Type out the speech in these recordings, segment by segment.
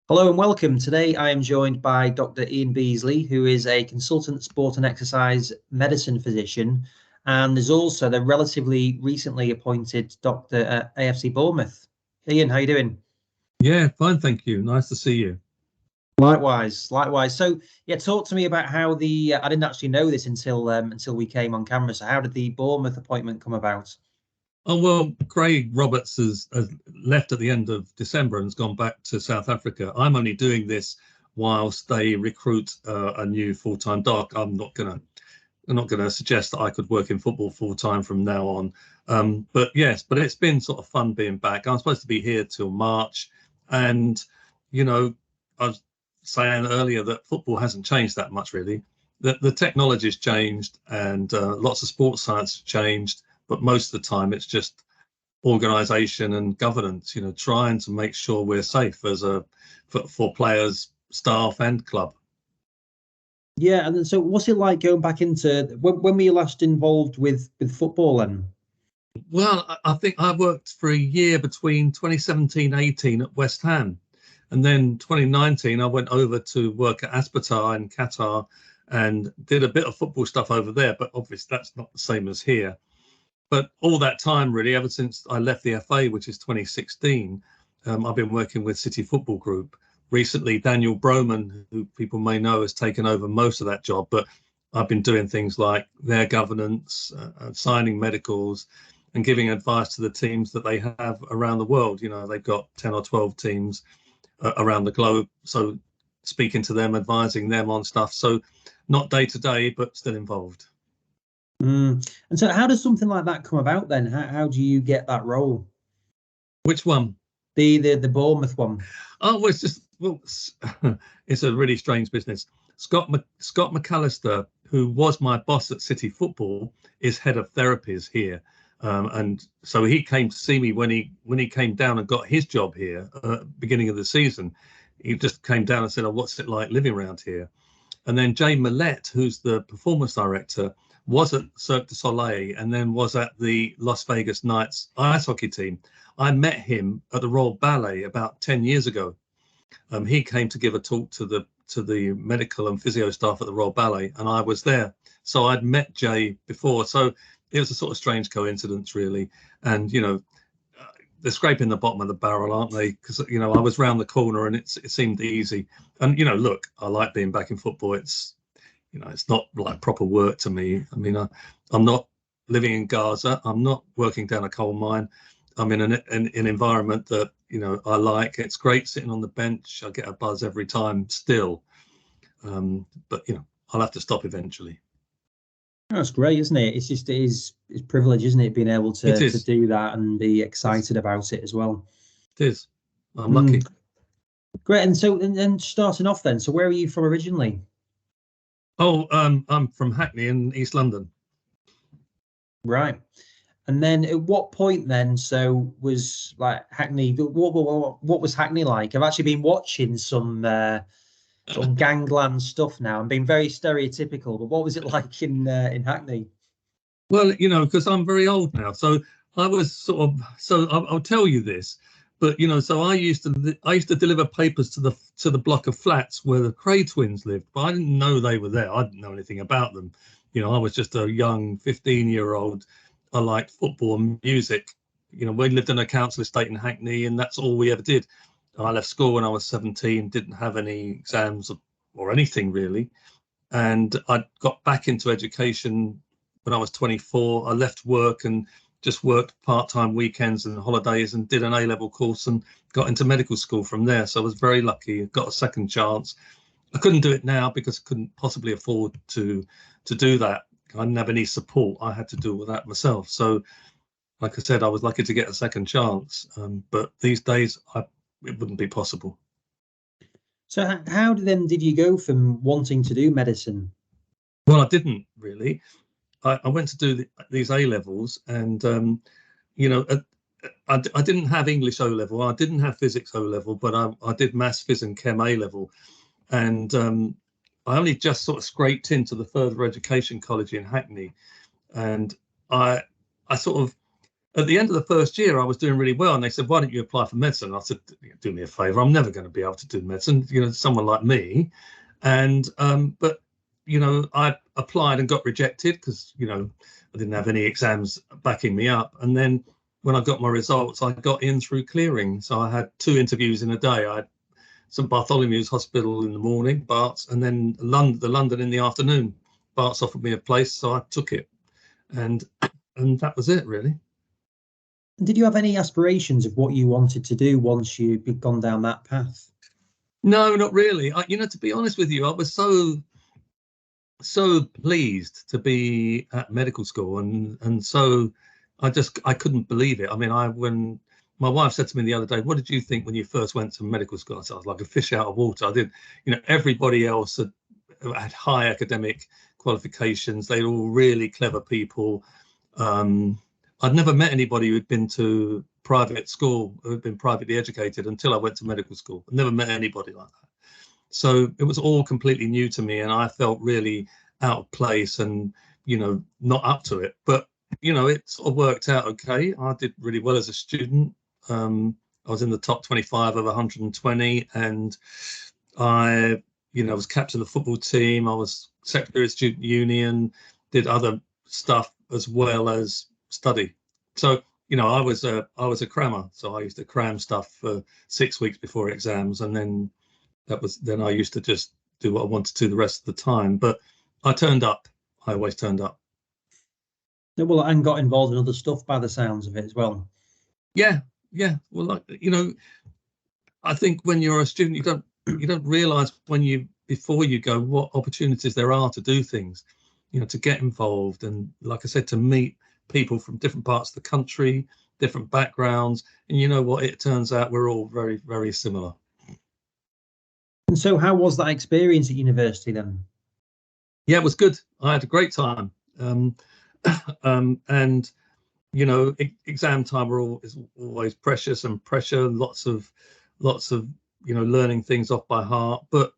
Hello and welcome. Today I am joined by Dr. Ian Beasley, who is a consultant sport and exercise medicine physician and is also the relatively recently appointed doctor at AFC Bournemouth. Ian, how you doing? Yeah, fine, thank you. Nice to see you. Likewise, likewise. So, yeah, talk to me about how I didn't actually know this until we came on camera. So, how did the Bournemouth appointment come about? Oh, well, Craig Roberts has left at the end of December and has gone back to South Africa. I'm only doing this whilst they recruit a new full-time doc. I'm not gonna suggest that I could work in football full-time from now on. But yes, but it's been sort of fun being back. I'm supposed to be here till March, and you know, I was saying earlier that football hasn't changed that much really. The technology's changed, and lots of sports science has changed, but most of the time it's just organisation and governance. Trying to make sure we're safe for players, staff, and club. Yeah, and then, so what's it like going back into when were you last involved with football then? Well, I think I worked for a year between 2017-18 at West Ham, and then 2019 I went over to work at Aspetar in Qatar and did a bit of football stuff over there. But obviously that's not the same as here. But all that time, really, ever since I left the FA, which is 2016, I've been working with City Football Group. Recently, Daniel Broman, who people may know, has taken over most of that job. But I've been doing things like their governance, signing medicals, and giving advice to the teams that they have around the world. They've got 10 or 12 teams around the globe. So speaking to them, advising them on stuff. So not day to day, but still involved. And so how does something like that come about then? How do you get that role? Which one? The Bournemouth one. Oh, well, it's a really strange business. Scott McAllister, who was my boss at City Football, is head of therapies here. And so he came to see me when he came down and got his job here beginning of the season. He just came down and said, "Oh, what's it like living around here?" And then Jay Millett, who's the performance director, was at Cirque du Soleil and then was at the Las Vegas Knights ice hockey team. I met him at the Royal Ballet about 10 years ago. He came to give a talk to the medical and physio staff at the Royal Ballet, and I was there. So I'd met Jay before. So it was a sort of strange coincidence, really. And they're scraping the bottom of the barrel, aren't they? Because I was round the corner and it seemed easy. And look, I like being back in football. It's not like proper work to me. I mean, I'm not living in Gaza. I'm not working down a coal mine. I'm in an environment that I like. It's great sitting on the bench. I get a buzz every time still, but I'll have to stop eventually. That's great, isn't it? It's privilege, isn't it, being able to do that and be excited about it as well. It is. I'm lucky. Great. And so, and then starting off then, so where are you from originally? Oh, I'm from Hackney in East London. Right. And then at what point then, so was like Hackney, what was Hackney like? I've actually been watching some sort of gangland stuff now and being very stereotypical, but what was it like in Hackney? Well, because I'm very old now, so I was sort of. So I'll tell you this, but so I used to deliver papers to the block of flats where the Cray twins lived, but I didn't know they were there. I didn't know anything about them. I was just a young 15-year-old. I liked football and music. We lived in a council estate in Hackney, and that's all we ever did. I left school when I was 17, didn't have any exams or anything really, and I got back into education when I was 24. I left work and just worked part-time weekends and holidays and did an A-level course and got into medical school from there. So I was very lucky, got a second chance. I couldn't do it now because I couldn't possibly afford to do that. I didn't have any support. I had to do all that myself. So like I said, I was lucky to get a second chance. But these days, it wouldn't be possible. So how did you go from wanting to do medicine? Well, I didn't really. I went to do these A levels, and I didn't have English O level. I didn't have physics O level, but I did maths, phys, and chem A level, and I only just sort of scraped into the further education college in Hackney, and I sort of at the end of the first year, I was doing really well, and they said, "Why don't you apply for medicine?" I said, "Do me a favour. I'm never going to be able to do medicine. Someone like me." And but I applied and got rejected because I didn't have any exams backing me up. And then when I got my results, I got in through clearing. So I had 2 interviews in a day. I had St Bartholomew's Hospital in the morning, Bart's, and then London in the afternoon. Bart's offered me a place, so I took it, and that was it really. Did you have any aspirations of what you wanted to do once you'd gone down that path? No, not really. To be honest with you, I was so pleased to be at medical school, and so I couldn't believe it. I mean, when my wife said to me the other day, "What did you think when you first went to medical school?" I said, "I was like a fish out of water." I did, everybody else had high academic qualifications. They were all really clever people. I'd never met anybody who'd been to private school, who'd been privately educated, until I went to medical school. I'd never met anybody like that. So it was all completely new to me, and I felt really out of place and, not up to it. But, it sort of worked out okay. I did really well as a student. I was in the top 25 of 120, and I was captain of the football team. I was secretary of student union, did other stuff as well as study. So, I was a crammer. So I used to cram stuff for 6 weeks before exams, and then I used to just do what I wanted to the rest of the time. But I turned up. I always turned up. Well, and got involved in other stuff by the sounds of it as well. Yeah. Well, I think when you're a student, you don't realise before you go what opportunities there are to do things, to get involved, and like I said, to meet people from different parts of the country, different backgrounds, and it turns out we're all very, very similar. And so how was that experience at university then? Yeah, it was good. I had a great time. And exam time is always precious and pressure, lots of learning things off by heart. But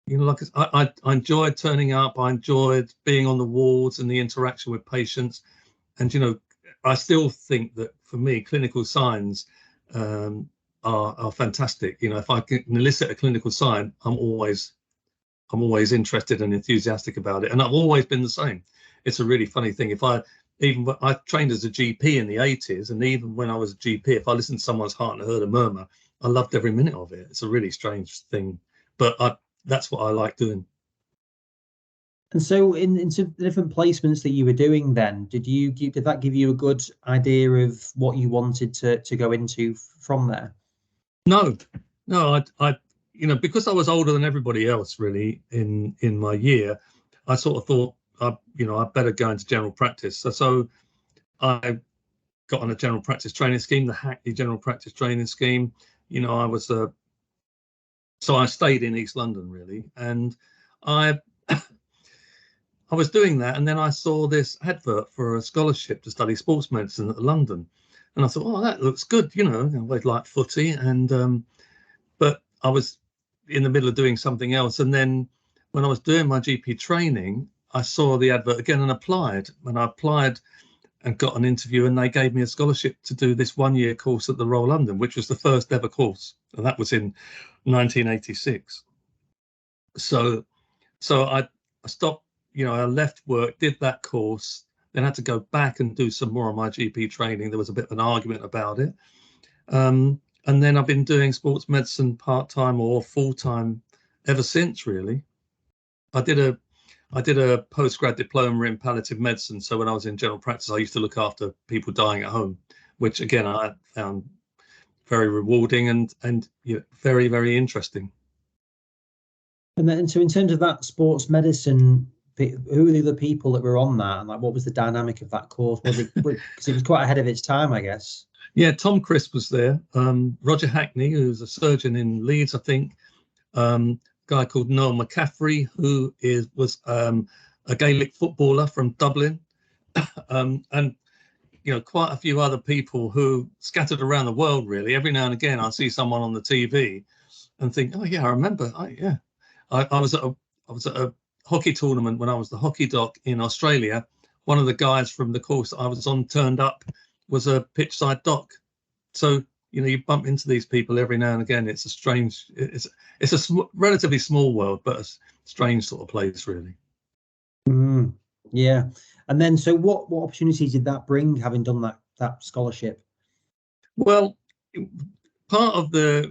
like I enjoyed turning up. I enjoyed being on the wards and the interaction with patients. And I still think that for me, clinical signs are fantastic. If I can elicit a clinical sign, I'm always interested and enthusiastic about it, and I've always been the same. It's a really funny thing. I trained as a GP in the 80s, and even when I was a GP, if I listened to someone's heart and I heard a murmur, I loved every minute of it. It's a really strange thing, but that's what I like doing. And so into the different placements that you were doing then, did that give you a good idea of what you wanted to go into from there? No, I because I was older than everybody else really in my year, I sort of thought I'd better go into general practice. So I got on a general practice training scheme, the Hackney General Practice Training Scheme. So I stayed in East London really, and I was doing that, and then I saw this advert for a scholarship to study sports medicine at London, and I thought, oh, that looks good. I always liked footy, and but I was in the middle of doing something else, and then when I was doing my GP training, I saw the advert again and applied. And I applied and got an interview, and they gave me a scholarship to do this 1-year course at the Royal London, which was the first ever course, and that was in 1986. So I stopped. I left work, did that course, then had to go back and do some more of my GP training. There was a bit of an argument about it. And then I've been doing sports medicine part-time or full-time ever since, really. I did a postgrad diploma in palliative medicine. So when I was in general practice, I used to look after people dying at home, which again, I found very rewarding and very, very interesting. And then, so in terms of that sports medicine, who were the other people that were on that, and what was the dynamic of that course? Was it because it was quite ahead of its time, I guess? Yeah, Tom Crisp was there. Roger Hackney, who's a surgeon in Leeds, I think. Guy called Noel McCaffrey, who was a Gaelic footballer from Dublin, and quite a few other people who scattered around the world. Really, every now and again, I see someone on the TV and think, oh yeah, I remember. I was at a hockey tournament when I was the hockey doc in Australia. One of the guys from the course I was on turned up was a pitch-side doc. So, you know, you bump into these people every now and again. It's a strange, it's a relatively small world, but a strange sort of place, really. Yeah. And then, so what opportunities did that bring, having done that scholarship? Well, part of it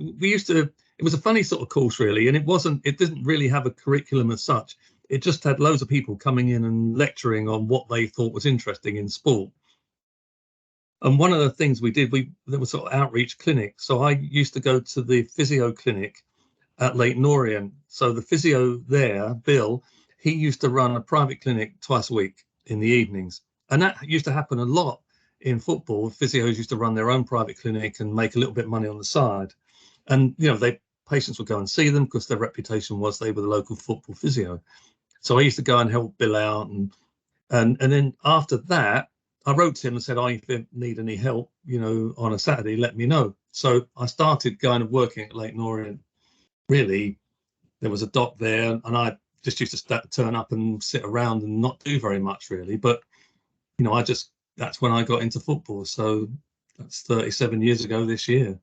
was a funny sort of course, really, and it didn't really have a curriculum as such. It just had loads of people coming in and lecturing on what they thought was interesting in sport. And one of the things we did, there was sort of outreach clinic. So I used to go to the physio clinic at Leighton Orient. So the physio there, Bill, he used to run a private clinic twice a week in the evenings. And that used to happen a lot in football. Physios used to run their own private clinic and make a little bit of money on the side. And, you know, patients would go and see them because their reputation was they were the local football physio. So I used to go and help Bill out. And then after that, I wrote to him and said, oh, if you need any help, you know, on a Saturday, let me know. So I started going and working at Leighton Orient. Really, there was a doc there, and I just used to turn up and sit around and not do very much, really. But, you know, that's when I got into football. So that's 37 years ago this year.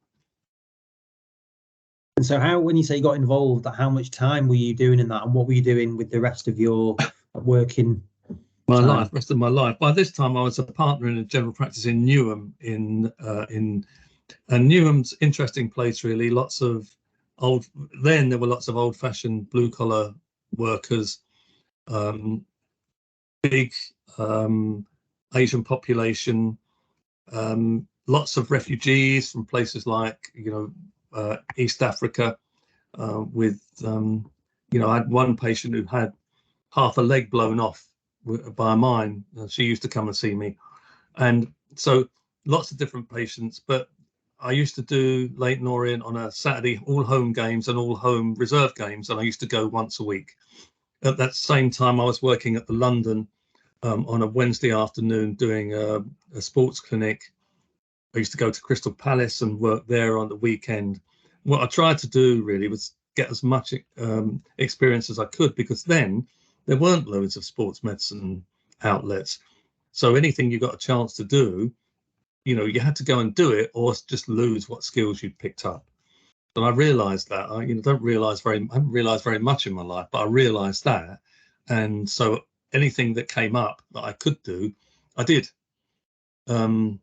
And so when you say you got involved, how much time were you doing in that, and what were you doing with the rest of your working rest of my life? By this time, I was a partner in a general practice in Newham. And Newham's interesting place, really. Then there were lots of old-fashioned blue-collar workers, big Asian population, lots of refugees from places like, you know, East Africa. You know, I had one patient who had half a leg blown off by a mine. She used to come and see me, and so lots of different patients. But I used to do Leighton Orient on a Saturday, all home games and all home reserve games, and I used to go once a week. At that same time, I was working at the London on a Wednesday afternoon doing a sports clinic. I used to go to Crystal Palace and work there on the weekend. What I tried to do really was get as much experience as I could, because then there weren't loads of sports medicine outlets. So anything you got a chance to do, you know, you had to go and do it or just lose what skills you'd picked up. And I realized that. I haven't realized very much in my life, but I realized that. And so anything that came up that I could do, I did. And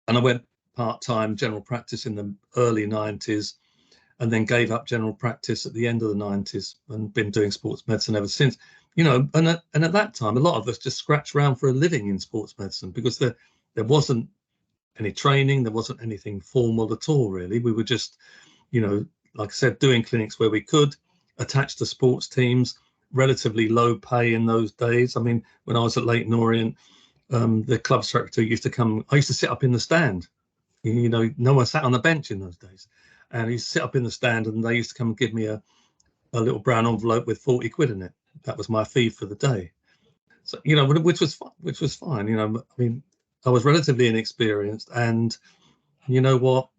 I went part-time general practice in the early 90s, and then gave up general practice at the end of the 90s, and been doing sports medicine ever since. You know, and at that time, a lot of us just scratched around for a living in sports medicine, because there wasn't any training, there wasn't anything formal at all, really. We were just, you know, like I said, doing clinics where we could, attached to sports teams, relatively low pay in those days. I mean, when I was at Leighton Orient, the club secretary used to come. I used to sit up in the stand. You know, no one sat on the bench in those days. And I used to sit up in the stand, and they used to come and give me a little brown envelope with 40 quid in it. That was my fee for the day. So, you know, which was fine. You know, I mean, I was relatively inexperienced, and you know what?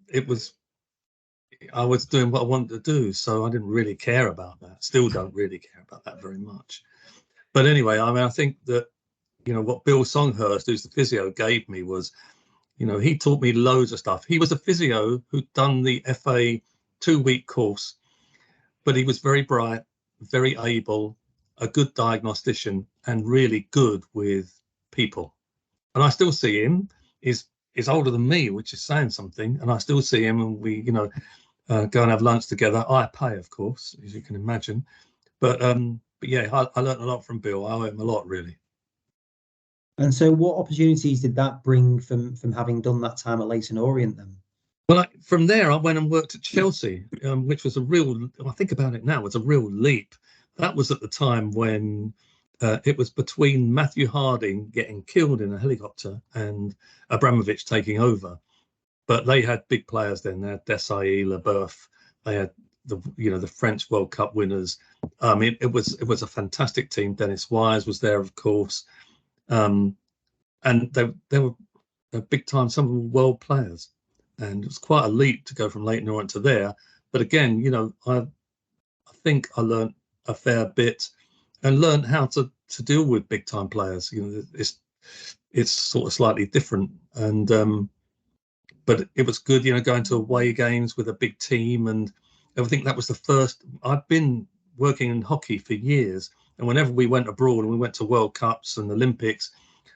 I was doing what I wanted to do, so I didn't really care about that. Still don't really care about that very much. But anyway, I mean, I think that, you know, what Bill Songhurst, who's the physio, gave me was, you know, he taught me loads of stuff. He was a physio who'd done the FA 2-week course, but he was very bright, very able, a good diagnostician, and really good with people. And I still see him. He's older than me, which is saying something. And I still see him, and we, you know, go and have lunch together. I pay, of course, as you can imagine. But yeah, I learned a lot from Bill. I owe him a lot, really. And so what opportunities did that bring from having done that time at Leighton Orient then? Well, from there, I went and worked at Chelsea, which was I think about it now, was a real leap. That was at the time when it was between Matthew Harding getting killed in a helicopter and Abramovich taking over. But they had big players then. They had Desailly, Leboeuf. They had the French World Cup winners. It was a fantastic team. Dennis Wise was there, of course. And they were big time, some of them world players, and it was quite a leap to go from Leighton Orient to there. But again, you know, I think I learned a fair bit, and learned how to deal with big time players. You know, it's sort of slightly different. And but it was good, going to away games with a big team and everything. That was the first. I've been working in hockey for years, and whenever we went abroad and we went to World Cups and Olympics,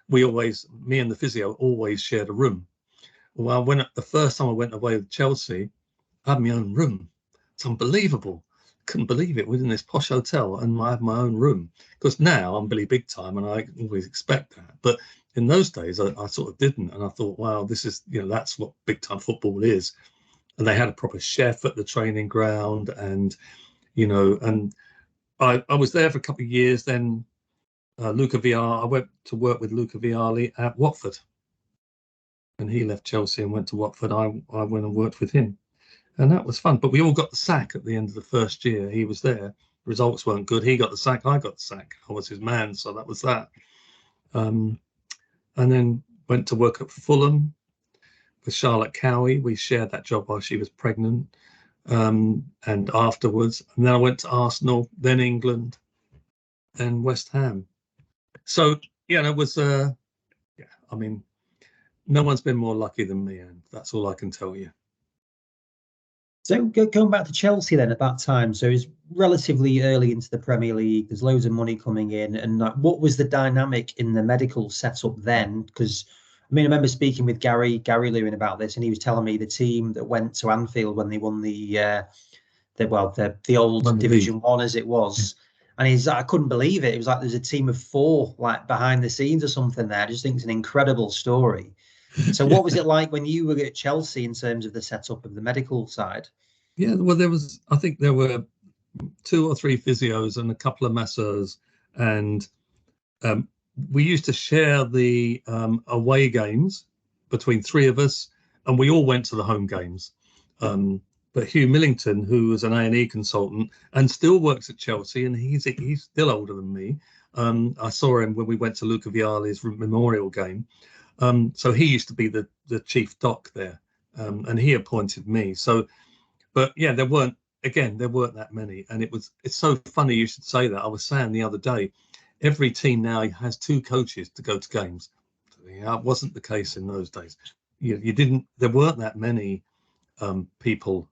me and the physio always shared a room. Well, the first time I went away with Chelsea, I had my own room. It's unbelievable. Couldn't believe it. We're in this posh hotel and I have my own room. Because now I'm Billy Big Time and I always expect that. But in those days, I sort of didn't. And I thought, wow, this is, that's what big time football is. And they had a proper chef at the training ground. And, and I was there for a couple of years. Then I went to work with Luca Vialli at Watford. And he left Chelsea and went to Watford. I went and worked with him. And that was fun. But we all got the sack at the end of the first year. He was there. Results weren't good. He got the sack. I got the sack. I was his man. So that was that. And then went to work at Fulham with Charlotte Cowie. We shared that job while she was pregnant. And afterwards. And then I went to Arsenal, then England, then West Ham. So, it was, no one's been more lucky than me. And that's all I can tell you. So going back to Chelsea then at that time, so it's relatively early into the Premier League. There's loads of money coming in, and what was the dynamic in the medical setup then? Because I remember speaking with Gary Lewin about this, and he was telling me the team that went to Anfield when they won the old Division 1 as it was, and I couldn't believe it. It was like there's a team of 4 like behind the scenes or something there. I just think it's an incredible story. So what was it like when you were at Chelsea in terms of the setup of the medical side? Yeah, well, I think there were 2 or 3 physios and a couple of masseurs, and we used to share the away games between 3 of us, and we all went to the home games. But Hugh Millington, who was an A&E consultant and still works at Chelsea, and he's still older than me. I saw him when we went to Luca Vialli's memorial game. So he used to be the chief doc there, and he appointed me. So, but yeah, there weren't that many, and it's so funny you should say that. I was saying the other day, every team now has 2 coaches to go to games. It wasn't the case in those days. There weren't that many people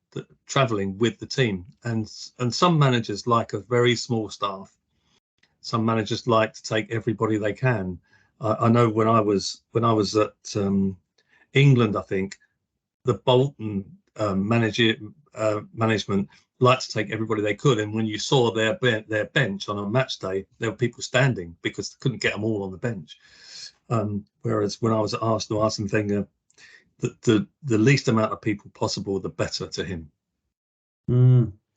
traveling with the team, and some managers like a very small staff. Some managers like to take everybody they can. I know when I was at England, I think the Bolton management liked to take everybody they could, and when you saw their bench on a match day, there were people standing because they couldn't get them all on the bench. Whereas when I was at Arsenal, Arsene Wenger, the least amount of people possible, the better to him.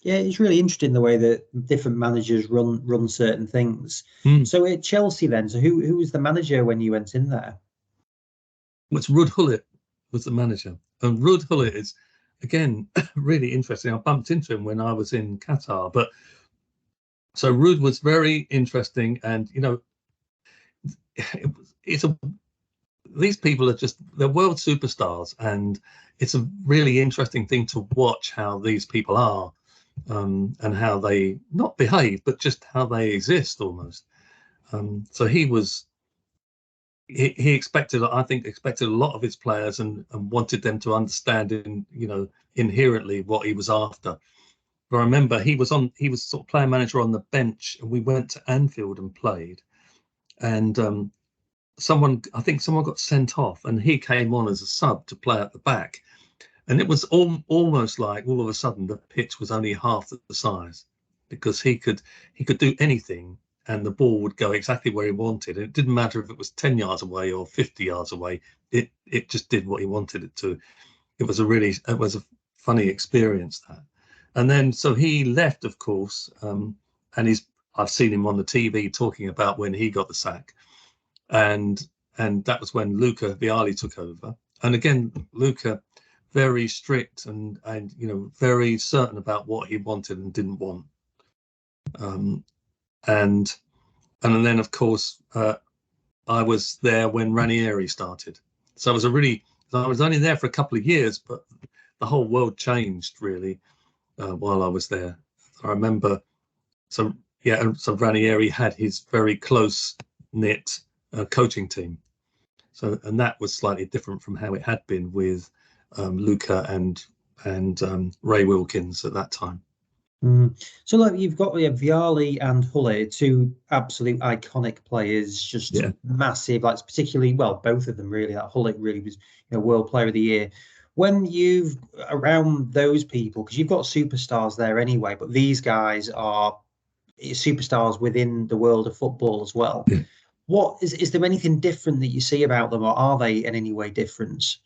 Yeah, it's really interesting the way that different managers run certain things. So at Chelsea then, so who was the manager when you went in there? Well, it's Ruud Gullit was the manager. And Ruud Gullit is, again, really interesting. I bumped into him when I was in Qatar. But so Ruud was very interesting. And, these people are they're world superstars. And it's a really interesting thing to watch how these people are. And how they not behave, but just how they exist almost. So he expected a lot of his players and wanted them to understand inherently what he was after. But I remember he was sort of player manager on the bench, and we went to Anfield and played, and someone got sent off, and he came on as a sub to play at the back. And it was almost like all of a sudden the pitch was only half the size, because he could do anything and the ball would go exactly where he wanted. It didn't matter if it was 10 yards away or 50 yards away. It just did what he wanted it to. It was a funny experience, that. And then so he left, of course, and I've seen him on the TV talking about when he got the sack, and that was when Luca Vialli took over. And again, Luca, very strict and very certain about what he wanted and didn't want. And then of course I was there when Ranieri started. So I was only there for a couple of years, but the whole world changed really while I was there. I remember so Ranieri had his very close knit coaching team, So, and that was slightly different from how it had been with Luca and Ray Wilkins at that time. So look, you've got Vialli and Hulle, two absolute iconic players, just massive, like particularly, well, both of them really. That Hulle really was, World Player of the Year. When you've around those people, because you've got superstars there anyway, but these guys are superstars within the world of football as well. Yeah. What is there anything different that you see about them, or are they in any way different?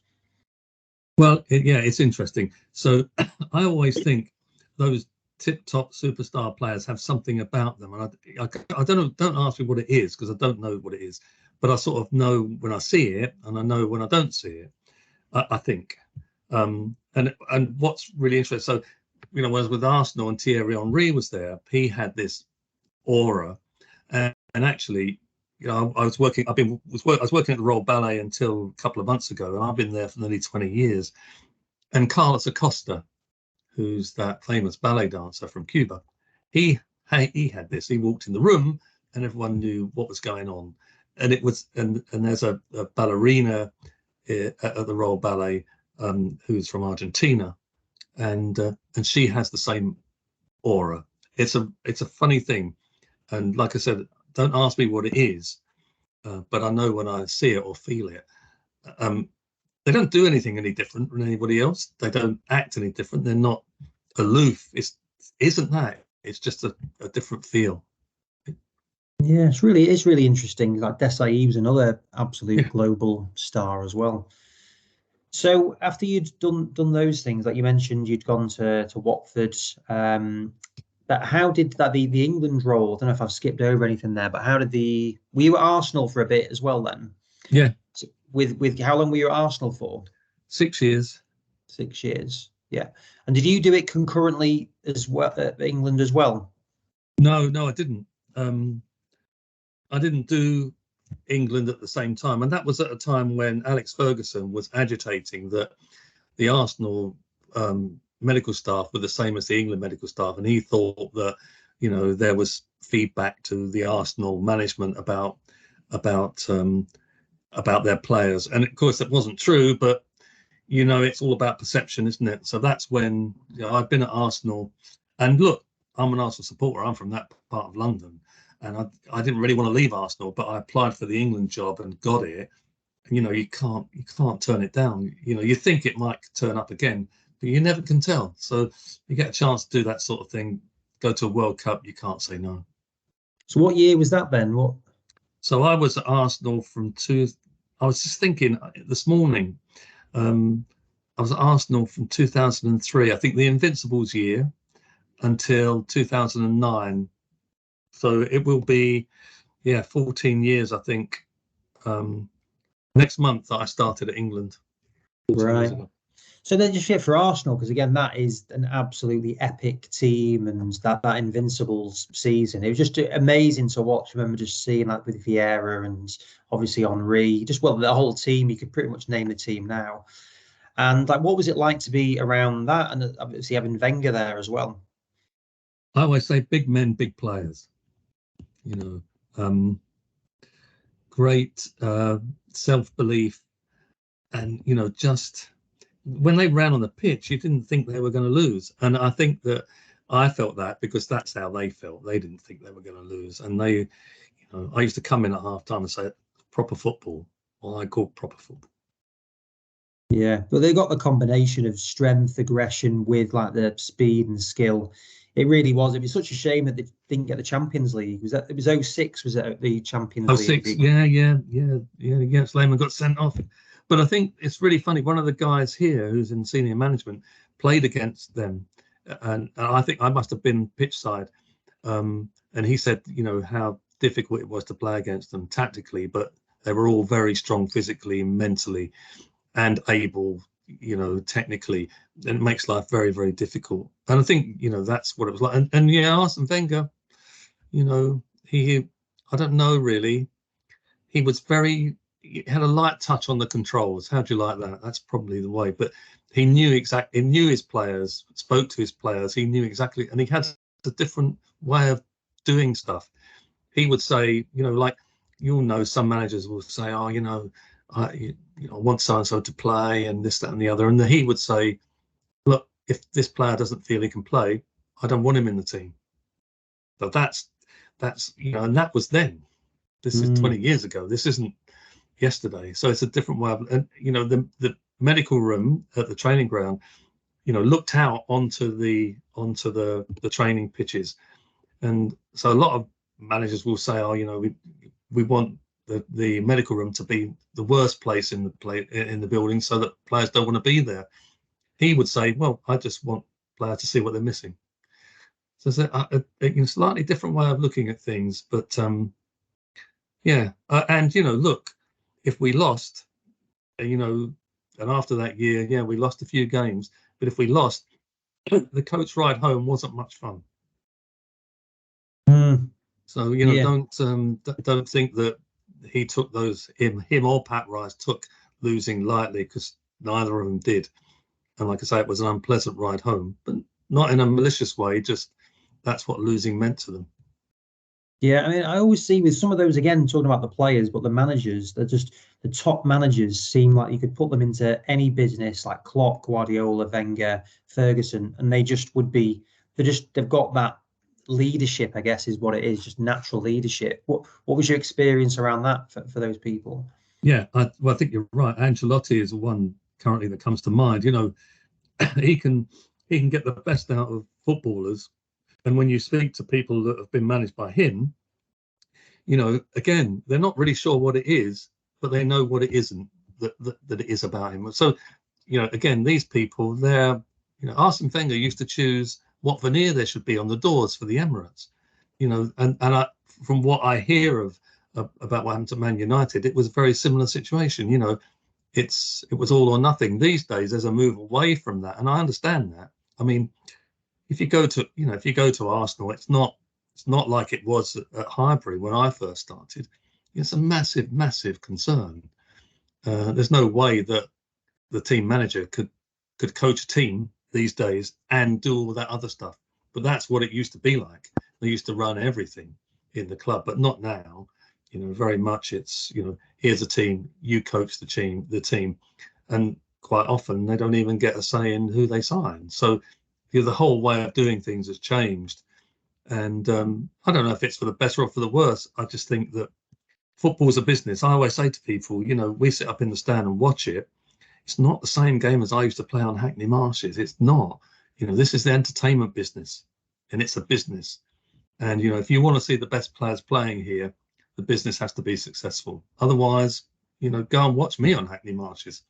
Well, it's interesting. So I always think those tip-top superstar players have something about them, and I don't know. Don't ask me what it is, because I don't know what it is. But I sort of know when I see it, and I know when I don't see it. I think. And what's really interesting. So, when I was with Arsenal and Thierry Henry was there, he had this aura, and actually, I was working. I was working at the Royal Ballet until a couple of months ago, and I've been there for nearly 20 years. And Carlos Acosta, who's that famous ballet dancer from Cuba, he had this. He walked in the room, and everyone knew what was going on. And it was, and there's a ballerina at the Royal Ballet who's from Argentina, and she has the same aura. It's a funny thing, and like I said, don't ask me what it is, but I know when I see it or feel it. They don't do anything any different from anybody else. They don't act any different. They're not aloof. Isn't that? It's just a different feel. Yeah, it's really interesting. Like Desai was another absolute global star as well. So after you'd done those things, like you mentioned, you'd gone to Watford. How did that the England role? I don't know if I've skipped over anything there, but were you at Arsenal for a bit as well then? Yeah. So with how long were you at Arsenal for? 6 years. 6 years. Yeah. And did you do it concurrently as well at England as well? No, I didn't. I didn't do England at the same time, and that was at a time when Alex Ferguson was agitating that the Arsenal medical staff were the same as the England medical staff, and he thought that there was feedback to the Arsenal management about their players, and of course that wasn't true. But it's all about perception, isn't it? So that's when I've been at Arsenal, and look, I'm an Arsenal supporter. I'm from that part of London, and I didn't really want to leave Arsenal, but I applied for the England job and got it. And you can't turn it down. You think it might turn up again, but you never can tell. So you get a chance to do that sort of thing, go to a World Cup, you can't say no. So what year was that then? What? So I was at Arsenal I was just thinking this morning, I was at Arsenal from 2003, I think the Invincibles year, until 2009. So it will be, 14 years, I think. Next month that I started at England. Right. So then just for Arsenal, because again, that is an absolutely epic team, and that Invincibles season, it was just amazing to watch. I remember just seeing that with Vieira and obviously Henry, the whole team. You could pretty much name the team now. And what was it like to be around that, and obviously having Wenger there as well? I always say big men, big players. Great self-belief, and just when they ran on the pitch, you didn't think they were going to lose. And I think that I felt that because that's how they felt. They didn't think they were going to lose. And they, I used to come in at half-time and say, proper football. Well, I call proper football. Yeah, but they got the combination of strength, aggression with the speed and skill. It really was. It was such a shame that they didn't get the Champions League. It was 06, was it, the Champions League? 06, yeah. Lehmann got sent off. But I think it's really funny. One of the guys here who's in senior management played against them. And I think I must have been pitch side. And he said, how difficult it was to play against them tactically, but they were all very strong physically, mentally, and able, technically. And it makes life very, very difficult. And I think, that's what it was like. And Arsene Wenger, I don't know really. He had a light touch on the controls. How do you like that? That's probably the way. But he knew his players, spoke to his players. He knew exactly, and he had a different way of doing stuff. He would say, some managers will say, I want so and so to play, and this, that, and the other. And he would say, look, if this player doesn't feel he can play, I don't want him in the team. So that's and that was then. This is 20 years ago. This isn't yesterday. So it's a different way of, and the medical room at the training ground, looked out onto the training pitches. And so a lot of managers will say, we want the medical room to be the worst place in the building so that players don't want to be there. He would say, well, I just want players to see what they're missing. So it's a slightly different way of looking at things. But and look, if we lost, and after that year, we lost a few games. But if we lost, the coach ride home wasn't much fun. So don't think that he took him or Pat Rice took losing lightly, because neither of them did. And like I say, it was an unpleasant ride home, but not in a malicious way. Just that's what losing meant to them. Yeah, I mean, I always see with some of those, again, talking about the players, but the managers, they're just the top managers seem like you could put them into any business, like Klopp, Guardiola, Wenger, Ferguson, and they just would be, they've got that leadership, I guess, is what it is, just natural leadership. What was your experience around that for those people? Yeah, I think you're right. Ancelotti is the one currently that comes to mind. He can get the best out of footballers. And when you speak to people that have been managed by him, again, they're not really sure what it is, but they know what it isn't, that it is about him. So, again, these people, Arsene Wenger used to choose what veneer there should be on the doors for the Emirates, and from what I hear about what happened to Man United, it was a very similar situation. It was all or nothing. These days, there's a move away from that, and I understand that. I mean, if you go to Arsenal, it's not like it was at Highbury when I first started. It's a massive, massive concern. There's no way that the team manager could coach a team these days and do all that other stuff. But that's what it used to be like. They used to run everything in the club, but not now. Very much it's, here's a team, you coach the team, and quite often they don't even get a say in who they sign. So the whole way of doing things has changed. And I don't know if it's for the better or for the worse. I just think that football's a business. I always say to people, we sit up in the stand and watch it. It's not the same game as I used to play on Hackney Marshes. It's not. This is the entertainment business, and it's a business. And, if you want to see the best players playing here, the business has to be successful. Otherwise, go and watch me on Hackney Marshes.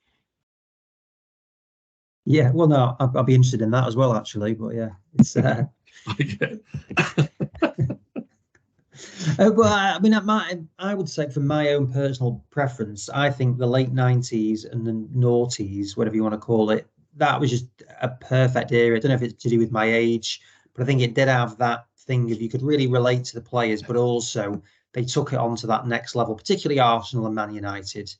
Yeah, well, no, I'll be interested in that as well, actually. But yeah, it's. Well, I mean, I would say from my own personal preference, I think the late 90s and the noughties, whatever you want to call it, that was just a perfect era. I don't know if it's to do with my age, but I think it did have that thing of you could really relate to the players, but also they took it on to that next level, particularly Arsenal and Man United.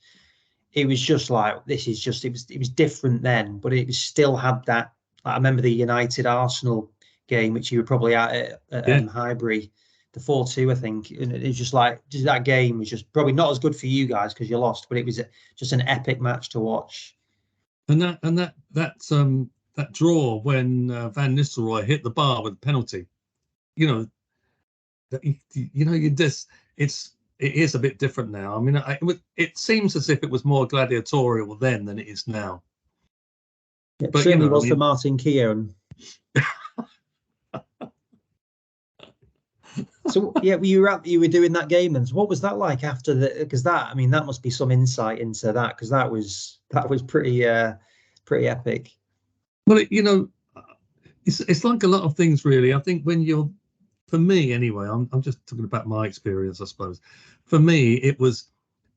It was just like, it was different then, but it was still had that. I remember the United Arsenal game, which you were probably at Highbury, the 4-2, I think. And it was just like, that game was just probably not as good for you guys because you lost, but it was just an epic match to watch. And that draw when Van Nistelrooy hit the bar with a penalty, it is a bit different now. I mean, it seems as if it was more gladiatorial then than it is now. It certainly was for Martin Keown. So yeah, you were doing that game, and so what was that like after because that must be some insight into that, because that was pretty epic. Well, it's like a lot of things, really. I think for me anyway, I'm just talking about my experience, I suppose. For me,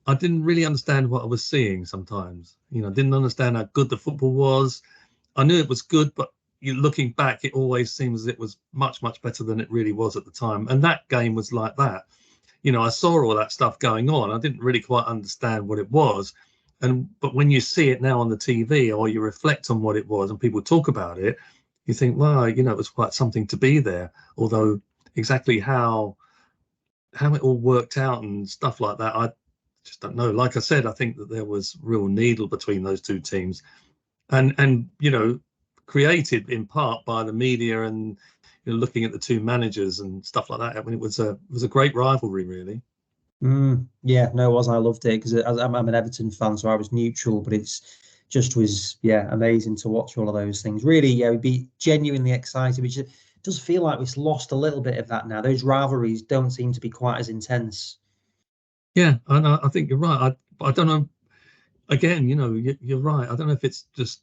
I didn't really understand what I was seeing sometimes. I didn't understand how good the football was. I knew it was good, but looking back, it always seems as it was much, much better than it really was at the time. And that game was like that. I saw all that stuff going on. I didn't really quite understand what it was. But when you see it now on the TV, or you reflect on what it was and people talk about it, you think, well, it was quite something to be there. Although exactly how it all worked out and stuff like that, just don't know. Like I said, I think that there was real needle between those two teams, and you know, created in part by the media and, you know, looking at the two managers and stuff like that. I mean, it was a great rivalry, really. Yeah, no, it was. I loved it because I'm an Everton fan, so I was neutral, but it's just was, yeah, amazing to watch all of those things. Really, yeah, we'd be genuinely excited, which it does feel like we've lost a little bit of that now. Those rivalries don't seem to be quite as intense. Yeah, and I think you're right. I don't know. Again, you know, you're right. I don't know if it's just,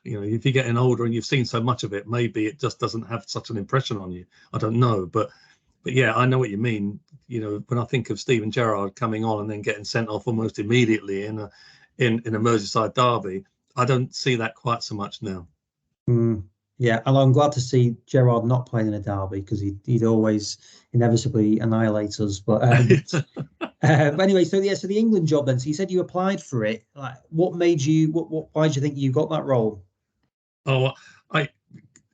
you know, if you're getting older and you've seen so much of it, maybe it just doesn't have such an impression on you. I don't know, but yeah, I know what you mean. You know, when I think of Steven Gerrard coming on and then getting sent off almost immediately in a Merseyside derby, I don't see that quite so much now. Yeah, and I'm glad to see Gerrard not playing in a derby because he'd always inevitably annihilate us. But anyway, so yeah, so the England job then. So you said you applied for it. Like, what made you? Why do you think you got that role? Oh,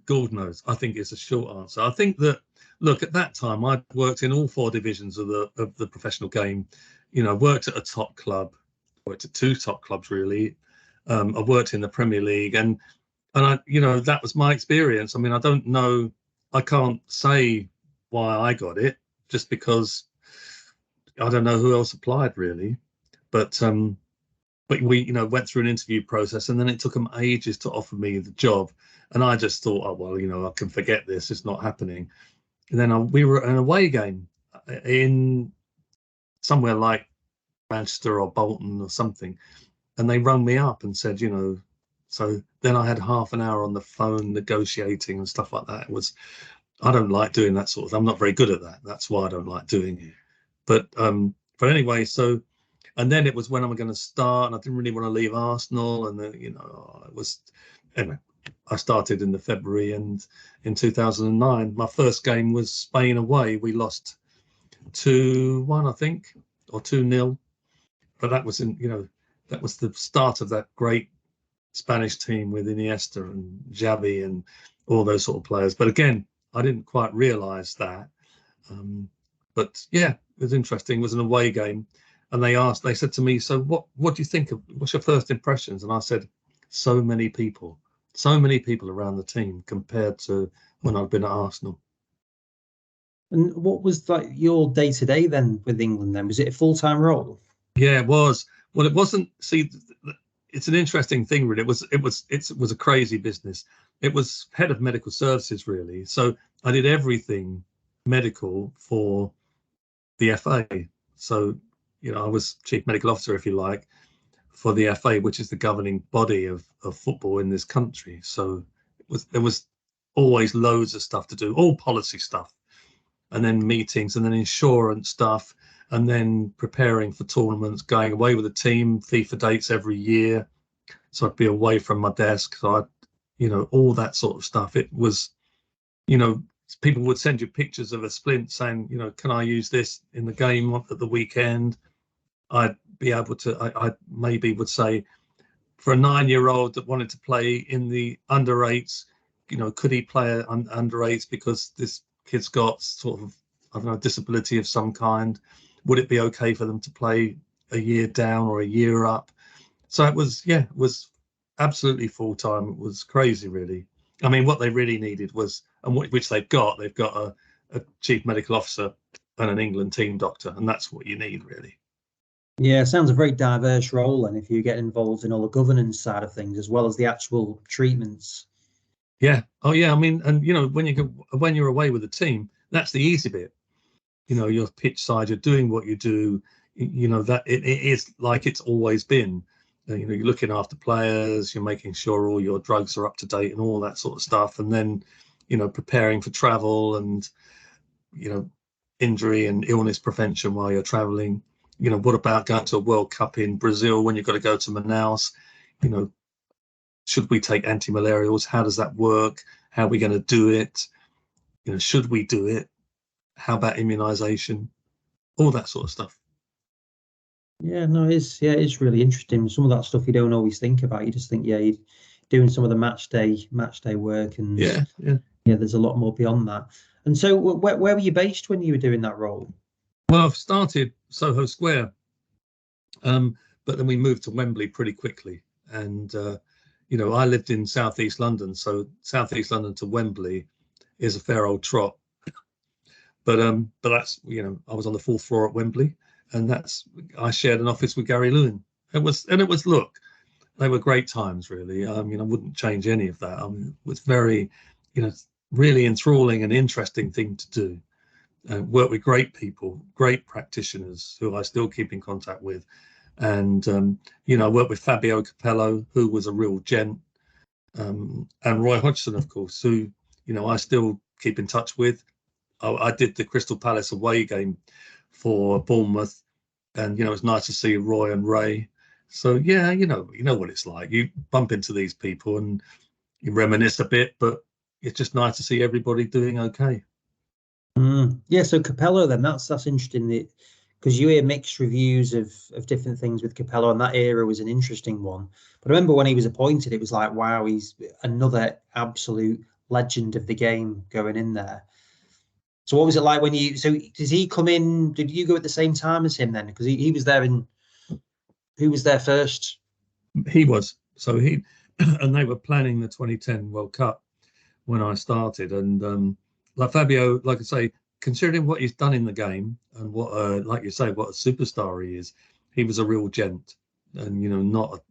God knows. I think it's a short answer. I think that, look, at that time I'd worked in all four divisions of the professional game. You know, worked at a top club, worked at two top clubs really. I worked in the Premier League, and I, you know, that was my experience. I mean, I don't know, I can't say why I got it, just because I don't know who else applied really. But we, you know, went through an interview process, and then it took them ages to offer me the job, and I just thought, oh well, you know, I can forget this, it's not happening. And then we were at an away game in somewhere like Manchester or Bolton or something, and they rung me up and said, you know, so then I had half an hour on the phone negotiating and stuff like that. It was, I don't like doing that sort of thing. I'm not very good at that. That's why I don't like doing it. But anyway, so, and then it was when I'm going to start, and I didn't really want to leave Arsenal, and then, you know, it was, anyway, I started in the February, and in 2009, my first game was Spain away. We lost 2-1, I think, or 2-0. But that was you know, that was the start of that great Spanish team with Iniesta and Xavi and all those sort of players. But again, I didn't quite realise that. But yeah, it was interesting. It was an away game, and they said to me, "So what do you think of? What's your first impressions?" And I said, so many people around the team compared to when I'd been at Arsenal. And what was like your day to day then with England? Then was it a full-time role? Yeah, it was. Well, it wasn't. See, it's an interesting thing, really. It was a crazy business. It was head of medical services, really. So I did everything medical for the FA. So, you know, I was chief medical officer, if you like, for the FA, which is the governing body of football in this country. So there was always loads of stuff to do, all policy stuff, and then meetings, and then insurance stuff, and then preparing for tournaments, going away with the team, FIFA dates every year. So I'd be away from my desk. So I, you know, all that sort of stuff. It was, you know, people would send you pictures of a splint saying, you know, can I use this in the game at the weekend? I'd be able to, I maybe would say, for a 9-year-old that wanted to play in the under eights, you know, could he play under eights because this kid's got sort of, I don't know, disability of some kind? Would it be okay for them to play a year down or a year up? So it was, yeah, it was absolutely full time. It was crazy, really. I mean, what they really needed was, and which they've got a chief medical officer and an England team doctor, and that's what you need, really. Yeah, sounds a very diverse role. And if you get involved in all the governance side of things as well as the actual treatments. Yeah. Oh, yeah. I mean, and you know, when you're away with the team, that's the easy bit. You know, you're pitch side, you're doing what you do. You know that it is like it's always been. You know, you're looking after players, you're making sure all your drugs are up to date and all that sort of stuff, and then, you know, preparing for travel and, you know, injury and illness prevention while you're traveling. You know, what about going to a World Cup in Brazil when you've got to go to Manaus? You know, should we take anti-malarials? How does that work? How are we going to do it? You know, should we do it? How about immunization? All that sort of stuff. Yeah, no, it's really interesting. Some of that stuff you don't always think about. You just think, yeah, you're doing some of the match day work, and yeah, there's a lot more beyond that. And so, where were you based when you were doing that role? Well, I've started Soho Square, but then we moved to Wembley pretty quickly. And, I lived in Southeast London, so Southeast London to Wembley is a fair old trot. But that's, I was on the 4th floor at Wembley, and I shared an office with Gary Lewin. Look, they were great times, really. I wouldn't change any of that. It was very, really enthralling and interesting thing to do. Work with great people, great practitioners who I still keep in contact with. And, I worked with Fabio Capello, who was a real gent, and Roy Hodgson, of course, who, I still keep in touch with. I did the Crystal Palace away game for Bournemouth, and, it's nice to see Roy and Ray. So, yeah, you know what it's like. You bump into these people and you reminisce a bit, but it's just nice to see everybody doing okay. Yeah, so Capello then, that's interesting, because you hear mixed reviews of different things with Capello, and that era was an interesting one. But I remember when he was appointed, it was like, wow, he's another absolute legend of the game going in there. So what was it like so did he come in, did you go at the same time as him then? Because he was there who was there first? He was. So and they were planning the 2010 World Cup when I started. And like Fabio, like I say, considering what he's done in the game and what, like you say, what a superstar he is, he was a real gent, and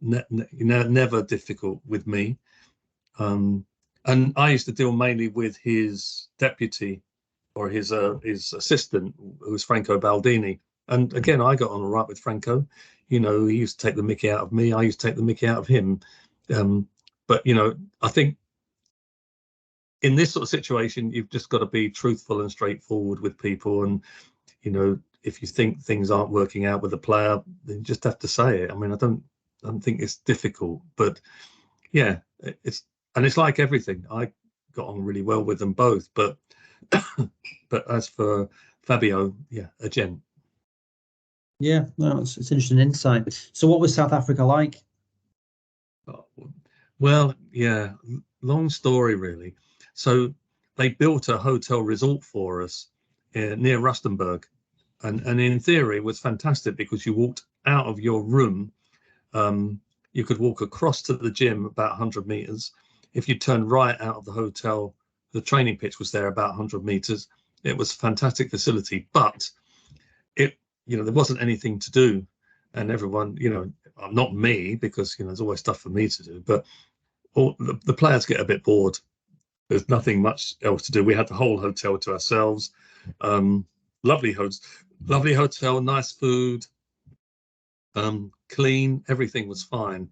never difficult with me. And I used to deal mainly with his deputy or his assistant, who was Franco Baldini. And again, I got on all right with Franco. He used to take the mickey out of me. I used to take the mickey out of him. But I think in this sort of situation, you've just got to be truthful and straightforward with people. And, if you think things aren't working out with a player, then you just have to say it. I mean, I don't think it's difficult, but yeah, it's like everything. I got on really well with them both, but as for Fabio, yeah, a gent. Yeah, no, it's interesting insight. So what was South Africa like? Well, yeah, long story really. So they built a hotel resort for us near Rustenburg, and in theory it was fantastic because you walked out of your room, you could walk across to the gym about 100 meters. If you turned right out of the hotel, the training pitch was there about 100 meters. It was a fantastic facility, but there wasn't anything to do, and everyone, not me, because there's always stuff for me to do, but all the players get a bit bored. There's nothing much else to do. We had the whole hotel to ourselves. Lovely hotel, nice food, clean, everything was fine,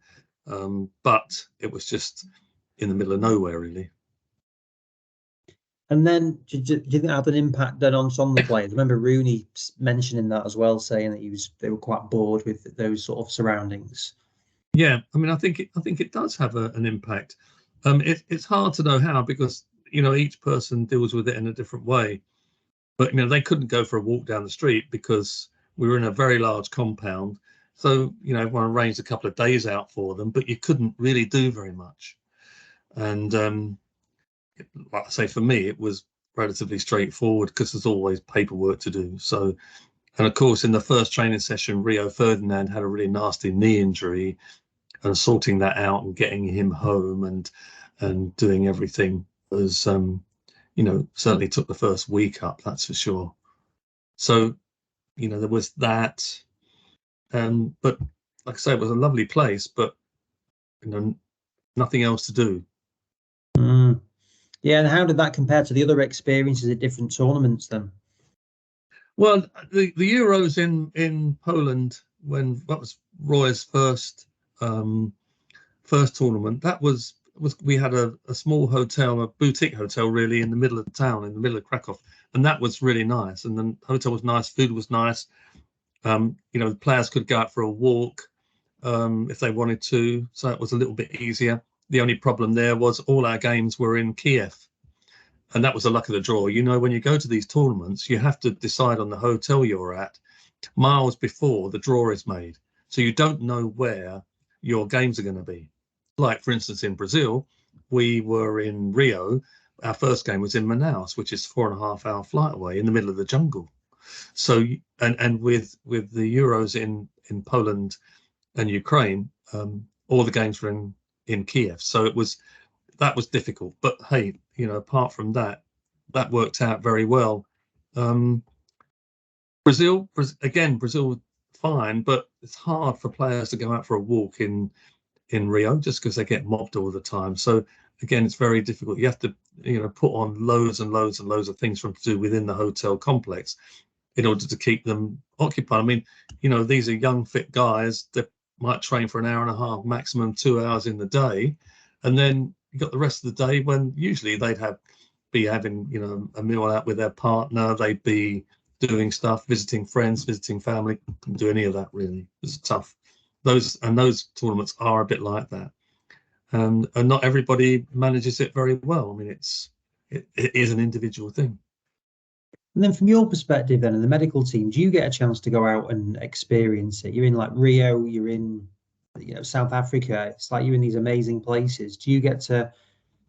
but it was just in the middle of nowhere, really. And then, do you think that had an impact then on some of the players? I remember Rooney mentioning that as well, saying that they were quite bored with those sort of surroundings. Yeah, I mean, I think it does have an impact. It's hard to know how, because each person deals with it in a different way. But they couldn't go for a walk down the street because we were in a very large compound. So everyone arranged a couple of days out for them, but you couldn't really do very much. And like I say, for me, it was relatively straightforward because there's always paperwork to do. So, and of course, in the first training session, Rio Ferdinand had a really nasty knee injury, and sorting that out and getting him home and doing everything was, certainly took the first week up, that's for sure. So, there was that. But like I say, it was a lovely place, but nothing else to do. Yeah, and how did that compare to the other experiences at different tournaments then? Well, the Euros in Poland, when that was Roy's first tournament, that was we had a small hotel, a boutique hotel, really, in the middle of the town, in the middle of Krakow, and that was really nice. And the hotel was nice, food was nice. The players could go out for a walk if they wanted to, so it was a little bit easier. The only problem there was all our games were in Kiev, and that was the luck of the draw. When you go to these tournaments, you have to decide on the hotel you're at miles before the draw is made, so you don't know where your games are going to be. Like, for instance, in Brazil, we were in Rio. Our first game was in Manaus, which is 4.5-hour flight away in the middle of the jungle. So and with the Euros in Poland and Ukraine, all the games were in Kiev, so that was difficult. But hey, apart from that, that worked out very well. Brazil, fine, but it's hard for players to go out for a walk in Rio just because they get mobbed all the time. So again, it's very difficult. You have to, put on loads and loads and loads of things to do within the hotel complex in order to keep them occupied. I mean, these are young, fit guys that might train for an hour and a half, maximum 2 hours in the day, and then you got the rest of the day when usually they'd be having, a meal out with their partner. They'd be doing stuff, visiting friends, visiting family. Couldn't do any of that really. It's tough. Those tournaments are a bit like that, and not everybody manages it very well. I mean, it is an individual thing. And then from your perspective then, in the medical team, do you get a chance to go out and experience it? You're in like Rio, you're in South Africa. It's like you're in these amazing places. Do you get to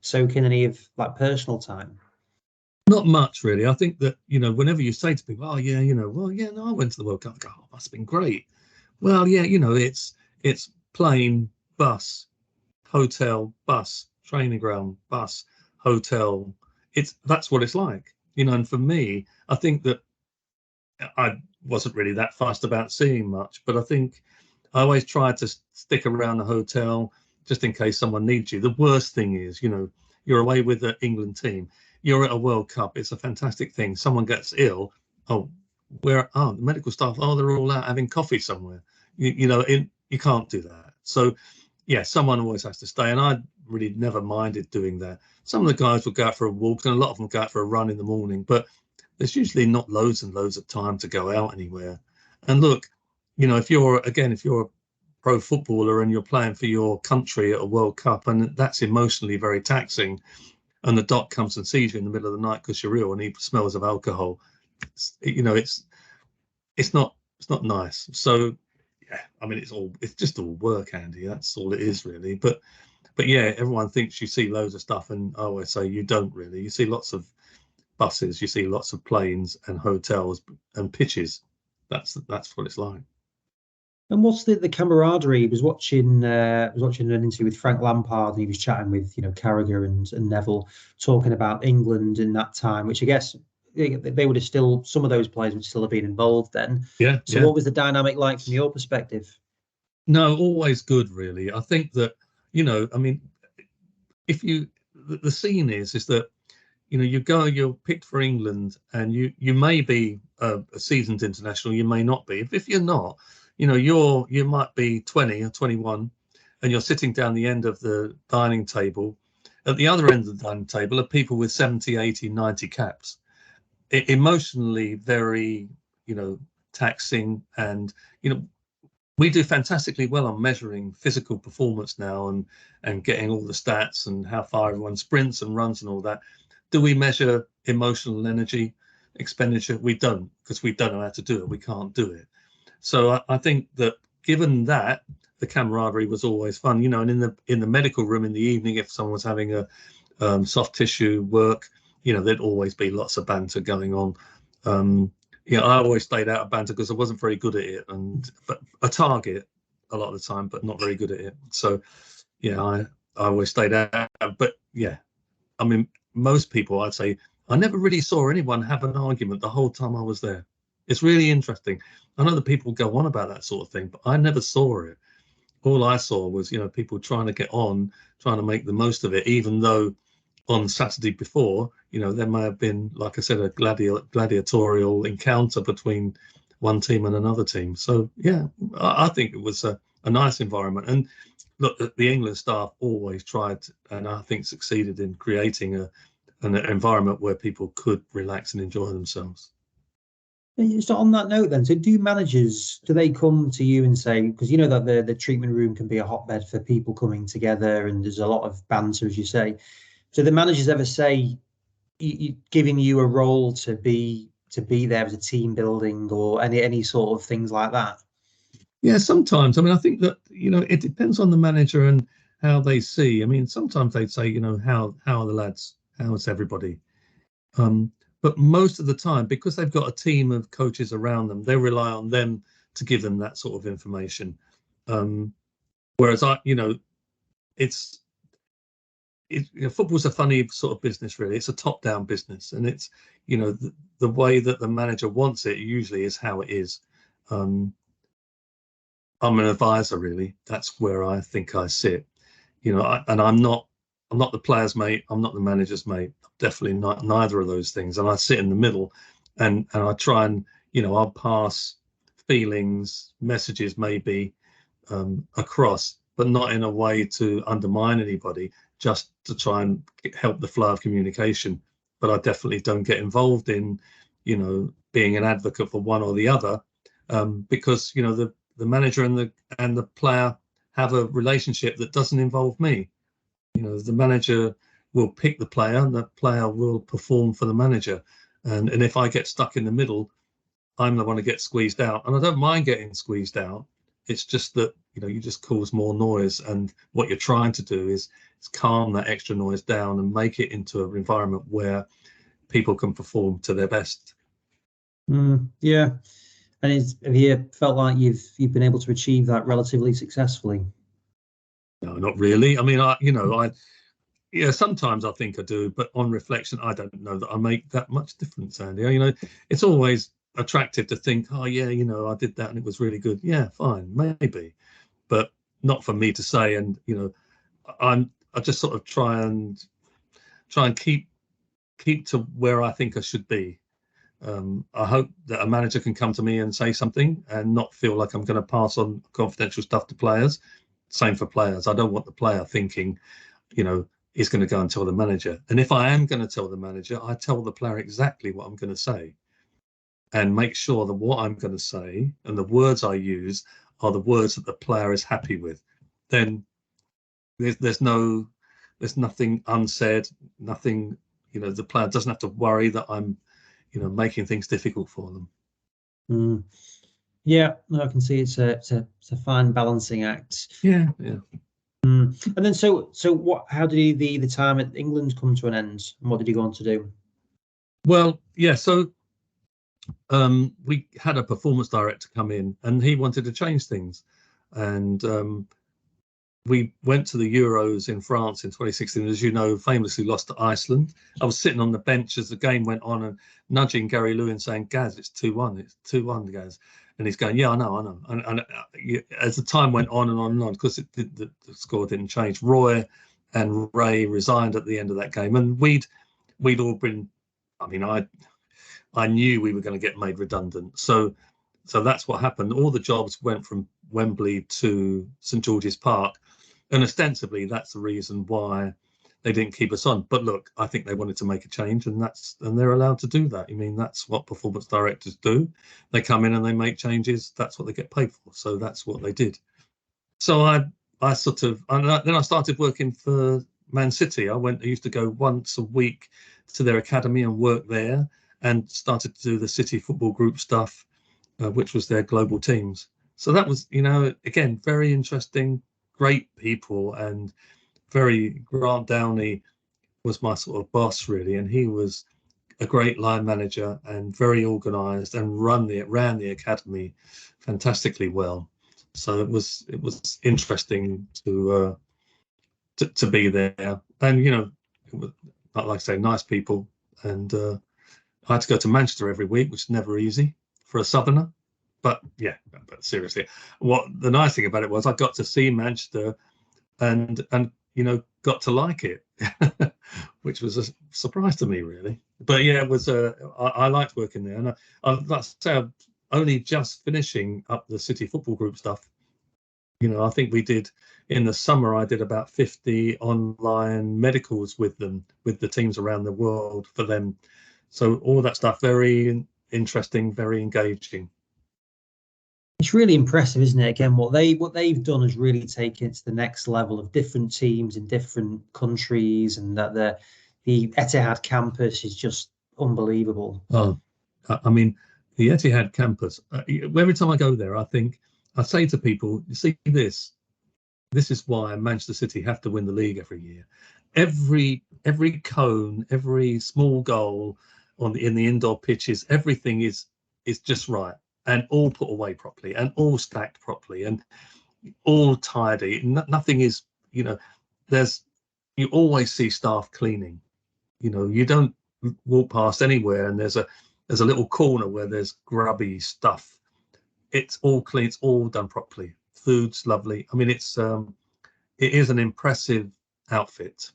soak in any of like personal time? Not much, really. I think that, whenever you say to people, oh, yeah, no, I went to the World Cup. I go, oh, must have been great. Well, yeah, it's plane, bus, hotel, bus, training ground, bus, hotel. That's what it's like, and for me, I think that I wasn't really that fussed about seeing much, but I think I always tried to stick around the hotel just in case someone needs you. The worst thing is, you're away with the England team. You're at a World Cup. It's a fantastic thing. Someone gets ill. Oh, the medical staff? Oh, they're all out having coffee somewhere. You can't do that. So, yeah, someone always has to stay. And I really never minded doing that. Some of the guys will go out for a walk, and a lot of them go out for a run in the morning. But there's usually not loads and loads of time to go out anywhere. And look, if you're a pro footballer and you're playing for your country at a World Cup, and that's emotionally very taxing, and the doc comes and sees you in the middle of the night because you're ill and he smells of alcohol, it's not nice. So yeah, I mean, it's just all work, Andy. That's all it is really. But yeah, everyone thinks you see loads of stuff, and I always say you don't really. You see lots of buses, you see lots of planes and hotels and pitches. That's what it's like. And what's the camaraderie? I was watching an interview with Frank Lampard, and he was chatting with Carragher and Neville, talking about England in that time, which I guess they would have still, some of those players would still have been involved then. Yeah. So what was the dynamic like from your perspective? No, always good, really. I think that I mean, the scene is that you're picked for England, and you may be a seasoned international, you may not be. If you're not, you might be 20 or 21, and you're sitting down the end of the dining table. At the other end of the dining table are people with 70, 80, 90 caps. Emotionally very, taxing, and we do fantastically well on measuring physical performance now and getting all the stats and how far everyone sprints and runs and all that. Do we measure emotional energy expenditure? We don't, because we don't know how to do it. We can't do it. So I think that given that, the camaraderie was always fun, and in the medical room in the evening, if someone was having a soft tissue work, there'd always be lots of banter going on. I always stayed out of banter because I wasn't very good at it, but a target a lot of the time, but not very good at it. So yeah, I always stayed out. But yeah, I mean, most people, I'd say, I never really saw anyone have an argument the whole time I was there. It's really interesting. I know that people go on about that sort of thing, but I never saw it. All I saw was, people trying to get on, trying to make the most of it, even though on Saturday before, there may have been, like I said, a gladiatorial encounter between one team and another team. So yeah, I think it was a nice environment. And look, the England staff always tried, and I think succeeded in creating an environment where people could relax and enjoy themselves. So on that note then, so do managers, do they come to you and say, because that the treatment room can be a hotbed for people coming together and there's a lot of banter, as you say. So the managers ever say, giving you a role to be there as a team building or any sort of things like that? Yeah, sometimes. I mean, I think that, it depends on the manager and how they see. I mean, sometimes they'd say, how are the lads? How is everybody? But But most of the time, because they've got a team of coaches around them, they rely on them to give them that sort of information. Whereas football's a funny sort of business, really. It's a top-down business, and it's, the way that the manager wants it usually is how it is. I'm an advisor, really. That's where I think I sit. And I'm not the player's mate. I'm not the manager's mate. I'm definitely not neither of those things. And I sit in the middle, and I try and, I'll pass feelings, messages maybe across, but not in a way to undermine anybody, just to try and help the flow of communication. But I definitely don't get involved in, being an advocate for one or the other, because, the manager and the player have a relationship that doesn't involve me. The manager will pick the player, and the player will perform for the manager. And if I get stuck in the middle, I'm the one who gets squeezed out. And I don't mind getting squeezed out. It's just that, you just cause more noise. And what you're trying to do is calm that extra noise down and make it into an environment where people can perform to their best. Yeah. And have you felt like you've been able to achieve that relatively successfully? No, not really. I mean, sometimes I think I do, but on reflection, I don't know that I make that much difference, Andy. It's always attractive to think, oh yeah, I did that and it was really good. Yeah, fine, maybe, but not for me to say. And I just sort of try and keep to where I think I should be. I hope that a manager can come to me and say something and not feel like I'm going to pass on confidential stuff to players. Same for players. I don't want the player thinking, he's going to go and tell the manager. And if I am going to tell the manager, I tell the player exactly what I'm going to say, and make sure that what I'm going to say and the words I use are the words that the player is happy with. Then there's nothing unsaid, nothing, the player doesn't have to worry that I'm, making things difficult for them. Yeah, no, I can see it's a fine balancing act. Yeah. And then so how did the time at England come to an end, and what did he go on to do? Well, yeah, so we had a performance director come in, and he wanted to change things, and we went to the Euros in France in 2016, as you know, famously lost to Iceland. I was sitting on the bench as the game went on and nudging Gary Lewin, saying, Gaz, it's 2-1, it's 2-1, Gaz. And he's going, yeah, I know. And as the time went on and on and on, because the score didn't change, Roy and Ray resigned at the end of that game. And we'd all been, I knew we were going to get made redundant. So that's what happened. All the jobs went from Wembley to St George's Park. And ostensibly, that's the reason why they didn't keep us on. But look, I think they wanted to make a change, and they're allowed to do that. That's what performance directors do. They come in and they make changes. That's what they get paid for. So that's what they did. So then I started working for Man City. I used to go once a week to their academy and work there, and started to do the City Football Group stuff, which was their global teams. So that was, again, very interesting. Great people, and Grant Downey was my sort of boss, really, and he was a great line manager and very organised, and ran the academy fantastically well. So it was interesting to be there, and it was, like I say, nice people, and I had to go to Manchester every week, which is never easy for a southerner. But seriously, what the nice thing about it was I got to see Manchester and got to like it, which was a surprise to me, really. But yeah, it was I liked working there, and like I say, I'm only just finishing up the City Football Group stuff. I think we did in the summer. I did about 50 online medicals with them, with the teams around the world for them. So all that stuff, very interesting, very engaging. It's really impressive, isn't it? Again, what they've done is really taken it to the next level of different teams in different countries, and that the Etihad campus is just unbelievable. Oh, I mean, the Etihad campus. Every time I go there, I say to people, "You see this? This is why Manchester City have to win the league every year. Every cone, every small goal, in the indoor pitches. Everything is just right, and all put away properly, and all stacked properly, and all tidy. Nothing is, you always see staff cleaning. You don't walk past anywhere and there's a little corner where there's grubby stuff. It's all clean, it's all done properly. Food's lovely. I mean, it is an impressive outfit.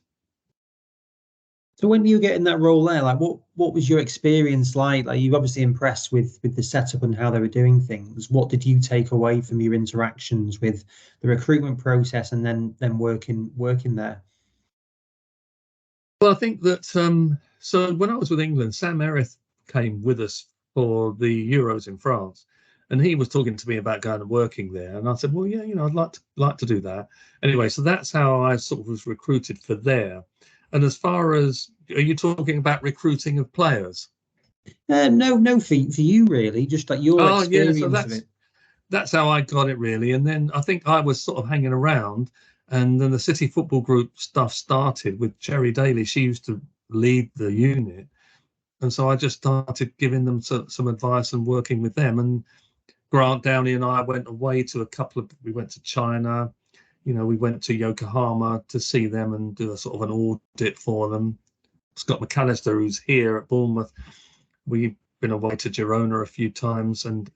So when you get in that role there, like what was your experience like? Like, you're obviously impressed with the setup and how they were doing things. What did you take away from your interactions with the recruitment process and then working there? Well, I think that so when I was with England, Sam Erith came with us for the Euros in France, and he was talking to me about going and working there, and I said, well, yeah, I'd like to do that. Anyway, so that's how I sort of was recruited for there. And as far as, are you talking about recruiting of players? No, for you really, just like your experience of it. That's how I got it really. And then I think I was sort of hanging around, and then the City Football Group stuff started with Cherry Daly. She used to lead the unit, and so I just started giving them some advice and working with them. And Grant Downey and I went away to we went to China. We went to Yokohama to see them and do a sort of an audit for them. Scott McAllister, who's here at Bournemouth, we've been away to Girona a few times and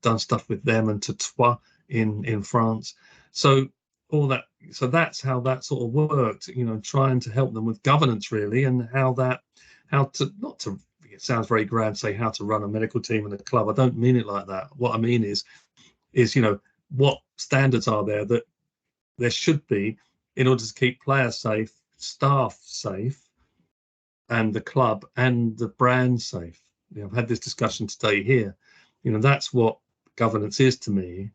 done stuff with them, and to Troyes in France. So all that, so that's how that sort of worked, trying to help them with governance really, and it sounds very grand, say how to run a medical team in a club. I don't mean it like that. What I mean is what standards are there that there should be in order to keep players safe, staff safe, and the club and the brand safe. I've had this discussion today here. That's what governance is to me.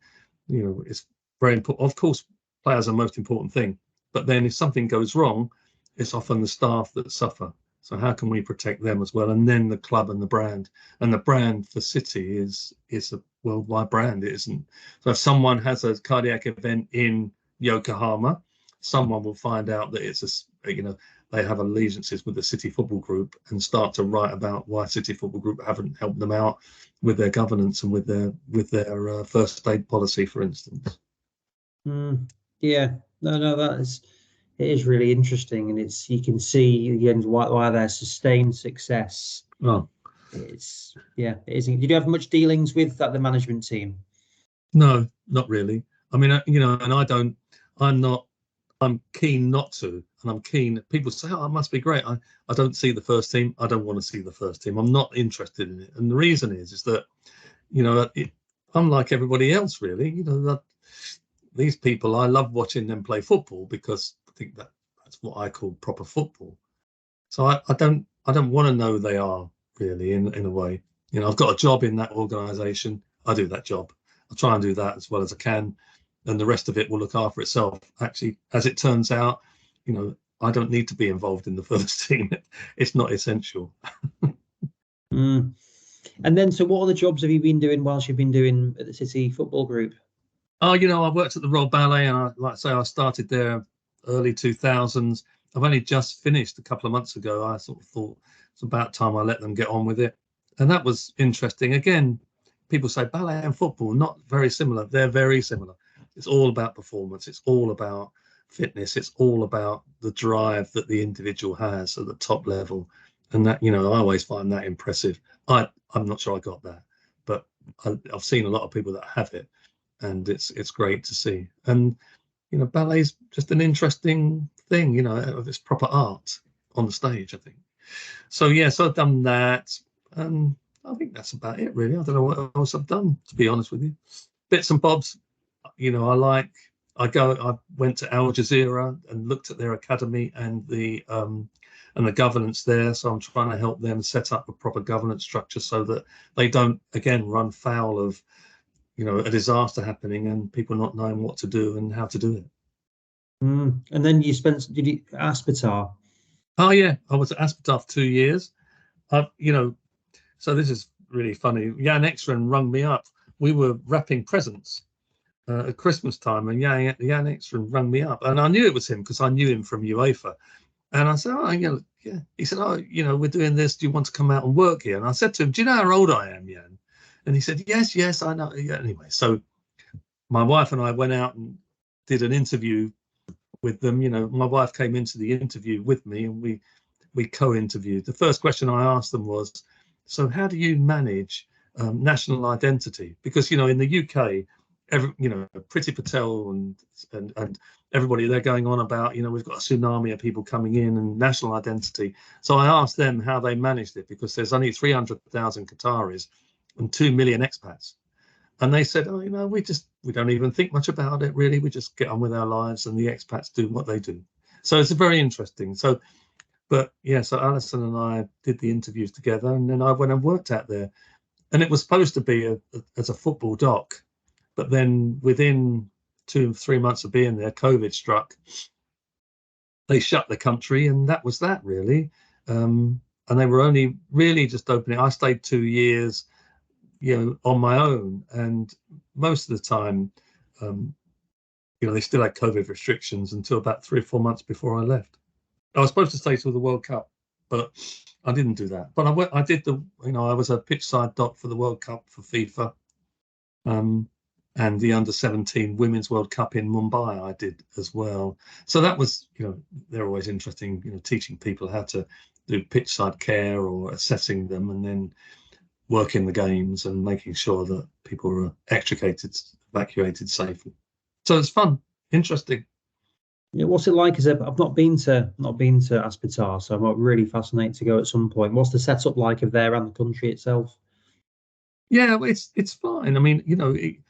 It's very important. Of course, players are the most important thing, but then if something goes wrong, it's often the staff that suffer. So how can we protect them as well? And then the club and the brand. And the brand for City is a worldwide brand. It isn't. So if someone has a cardiac event in Yokohama, someone will find out that they have allegiances with the City Football Group and start to write about why City Football Group haven't helped them out with their governance and with their first aid policy, for instance. Yeah, no, it is really interesting, and you can see again why their sustained success. Oh, it is. Did you have much dealings with the management team? No, not really. I mean, and I'm keen not to, and I'm keen. People say, "Oh, it must be great." I don't see the first team. I don't want to see the first team. I'm not interested in it, and the reason is that, I'm like everybody else, really. That these people, I love watching them play football because I think that's what I call proper football. So I don't want to know who they are really in a way. I've got a job in that organisation. I do that job. I try and do that as well as I can, and the rest of it will look after itself. Actually, as it turns out, I don't need to be involved in the first team. It's not essential. And then, so what other jobs have you been doing whilst you've been doing at the City Football Group? Oh, I worked at the Royal Ballet, and I started there early 2000s. I've only just finished a couple of months ago. I sort of thought it's about time I let them get on with it, and that was interesting. Again, people say ballet and football, not very similar. They're very similar. It's all about performance. It's all about fitness. It's all about the drive that the individual has at the top level. And that, I always find that impressive. I'm not sure I got that, but I've seen a lot of people that have it, and it's great to see. And, ballet's just an interesting thing, it's proper art on the stage, I think. So, yes, I've done that. I think that's about it, really. I don't know what else I've done, to be honest with you. Bits and bobs, I went to Al Jazeera and looked at their academy and the governance there. So I'm trying to help them set up a proper governance structure so that they don't, again, run foul of, a disaster happening and people not knowing what to do and how to do it. And then did you Aspetar? Oh, yeah. I was at Aspetar for 2 years. So this is really funny. Jan Ekstrom rung me up. We were wrapping presents at Christmas time, and Jan Ekstrom rung me up, and I knew it was him because I knew him from UEFA. And I said, yeah. He said, oh, we're doing this. Do you want to come out and work here? And I said to him, do you know how old I am, Jan? And he said, yes, I know. Yeah, anyway, so my wife and I went out and did an interview with them. My wife came into the interview with me, and we co-interviewed. The first question I asked them was, so how do you manage national identity? Because in the UK, Priti Patel and everybody, they're going on about we've got a tsunami of people coming in and national identity. So I asked them how they managed it, because there's only 300,000 Qataris and 2 million expats. And they said, oh, we don't even think much about it, really. We just get on with our lives, and the expats do what they do. So it's very interesting. So Alison and I did the interviews together, and then I went and worked out there. And it was supposed to be as a football doc, but then within 2-3 months of being there, COVID struck. They shut the country, and that was that, really. And they were only really just opening. I stayed 2 years, on my own, and most of the time, they still had COVID restrictions until about 3 or 4 months before I left. I was supposed to stay till the World Cup, but I didn't do that. But I did I was a pitchside doc for the World Cup for FIFA, and the under-17 Women's World Cup in Mumbai I did as well. So that was, they're always interesting, teaching people how to do pitchside care or assessing them, and then working the games and making sure that people are evacuated safely. So it's fun, interesting. Yeah, what's it like? I've not been to Aspetar, so I'm really fascinated to go at some point. What's the setup like of there and the country itself? Yeah, it's fine. I mean,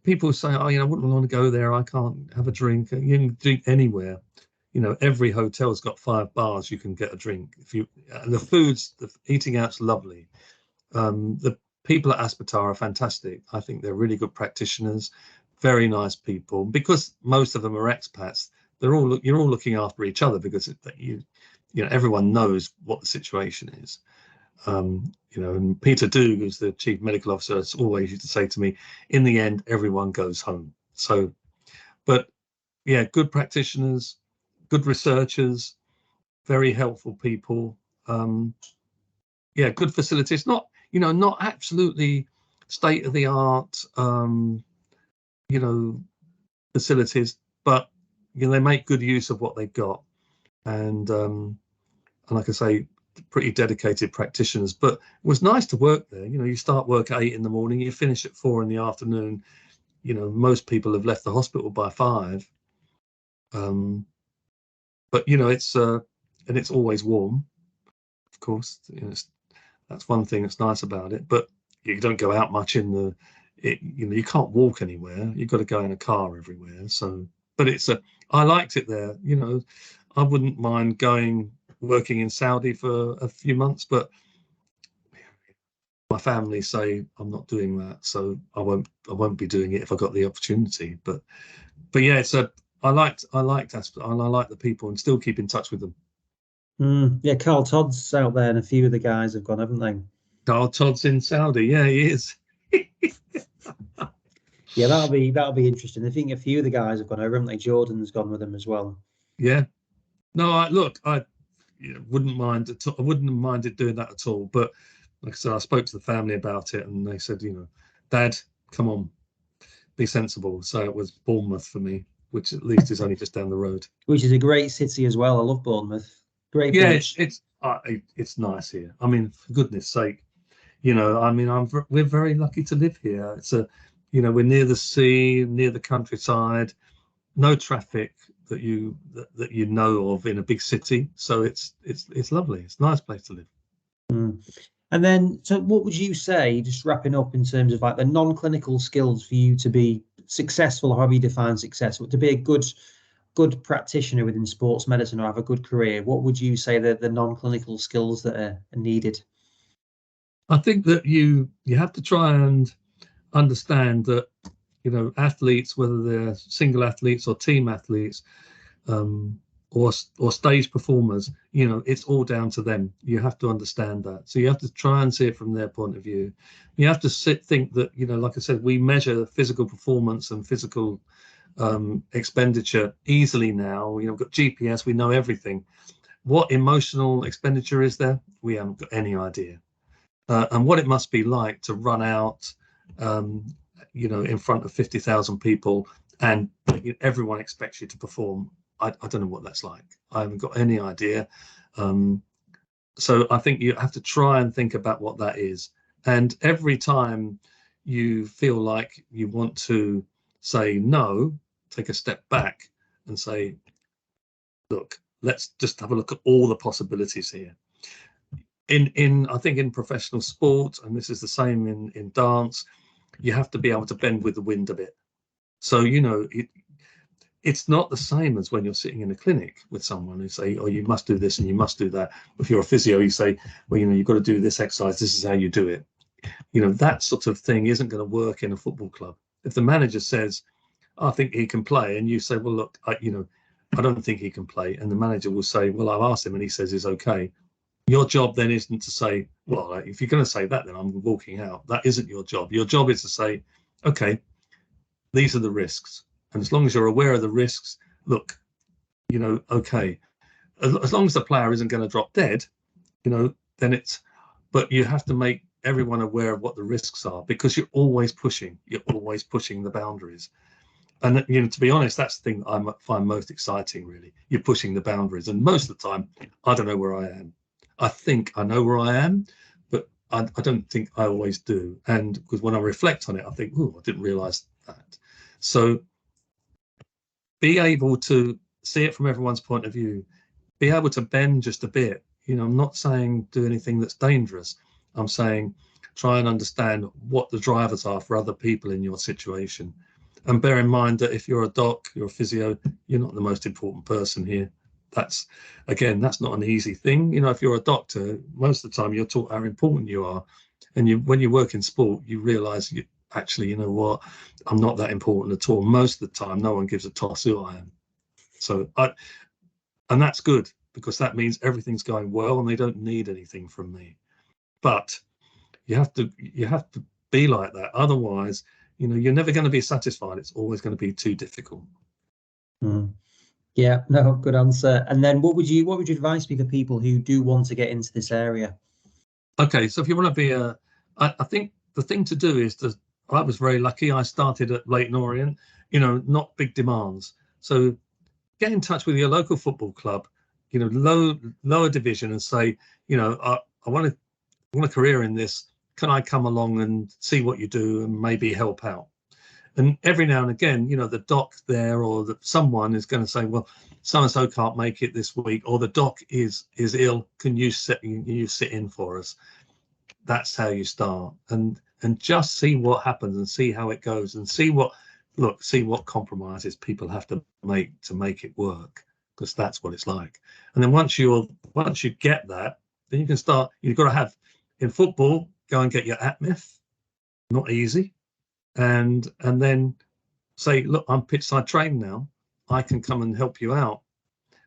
people say, oh, I wouldn't want to go there. I can't have a drink. You can drink anywhere. Every hotel's got 5 bars you can get a drink. And the eating out's lovely. The people at Aspetar are fantastic. I think they're really good practitioners, very nice people. Because most of them are expats, you're all looking after each other, because everyone knows what the situation is. And Peter Doog, who's the chief medical officer, has always used to say to me, in the end, everyone goes home. So, but yeah, good practitioners, good researchers, very helpful people. Good facilities. Not absolutely state of the art, facilities, but they make good use of what they've got, and like I say, pretty dedicated practitioners. But it was nice to work there. You start work at 8 in the morning, you finish at 4 in the afternoon. Most people have left the hospital by 5. But it's always warm, of course. That's one thing that's nice about it. But you don't go out much you can't walk anywhere. You've got to go in a car everywhere. So, but I liked it there. I wouldn't mind working in Saudi for a few months, but my family say I'm not doing that, so I won't be doing it if I got the opportunity. But yeah, I liked Aspen, and I like the people, and still keep in touch with them. Yeah, Carl Todd's out there, and a few of the guys have gone, haven't they? Carl Todd's in Saudi. Yeah, he is. Yeah, that'll be interesting. I think a few of the guys have gone over, haven't they? Jordan's gone with them as well. Yeah. No, I wouldn't mind it. I wouldn't have minded doing that at all. But like I said, I spoke to the family about it, and they said, Dad, come on, be sensible. So it was Bournemouth for me, which at least is only just down the road. Which is a great city as well. I love Bournemouth. Great. Yeah, it's nice here. I mean, for goodness sake, we're very lucky to live here. It's we're near the sea, near the countryside, no traffic that you know of in a big city. So it's lovely. It's a nice place to live. And then, so what would you say, just wrapping up, in terms of like the non-clinical skills for you to be successful, however you define successful, to be a good practitioner within sports medicine or have a good career? What would you say that the non-clinical skills that are needed? I think that you have to try and understand that athletes, whether they're single athletes or team athletes, or stage performers, it's all down to them. You have to understand that. So you have to try and see it from their point of view. You have to think that, like I said, we measure physical performance and physical expenditure easily now. We've got GPS, we know everything. What emotional expenditure is there? We haven't got any idea. And what it must be like to run out, you know, in front of 50,000 people and everyone expects you to perform. I don't know what that's like. I haven't got any idea. So I think you have to try and think about what that is. And every time you feel like you want to say no, take a step back and say, look, let's just have a look at all the possibilities here. I think in professional sport, and this is the same in dance, you have to be able to bend with the wind a bit. So, you know, it's not the same as when you're sitting in a clinic with someone who say, oh, you must do this and you must do that. If you're a physio, you say, well, you know, you've got to do this exercise. This is how you do it. You know, that sort of thing isn't going to work in a football club. If the manager says, I think he can play, and you say, well, look, you know, I don't think he can play. And the manager will say, well, I've asked him and he says he's okay. Your job then isn't to say, well, if you're going to say that, then I'm walking out. That isn't your job. Your job is to say, okay, these are the risks. And as long as you're aware of the risks, look, you know, okay, as long as the player isn't going to drop dead, you know, then but you have to make everyone aware of what the risks are, because you're always pushing the boundaries. And, you know, to be honest, that's the thing I find most exciting, really. You're pushing the boundaries. And most of the time, I don't know where I am. I think I know where I am, but I don't think I always do. And because when I reflect on it, I think, oh, I didn't realize that. So be able to see it from everyone's point of view, be able to bend just a bit. You know, I'm not saying do anything that's dangerous. I'm saying try and understand what the drivers are for other people in your situation. And bear in mind that if you're a doc, you're a physio, you're not the most important person here. That's not an easy thing. You know, if you're a doctor, most of the time you're taught how important you are. And when you work in sport, you realize actually, you know what, I'm not that important at all. Most of the time, no one gives a toss who I am. So and that's good, because that means everything's going well and they don't need anything from me. But you have to be like that. Otherwise, you know, you're never going to be satisfied. It's always going to be too difficult. Yeah, no, good answer. And then what would your advice be for people who do want to get into this area? Okay, so if you want to be I think the thing to do is I was very lucky. I started at Leyton Orient, you know, not big demands. So get in touch with your local football club, you know, lower division, and say, you know, I want a career in this. Can I come along and see what you do and maybe help out? And every now and again, you know, the doc there or someone is going to say, well, so-and-so can't make it this week, or the doc is ill. Can you sit in for us? That's how you start, and just see what happens and see how it goes, and see what compromises people have to make it work, because that's what it's like. And then once you get that, then you can start. You've got to have, in football, go and get your ATMIF. Not easy. And then say, look, I'm pitch side trained now. I can come and help you out.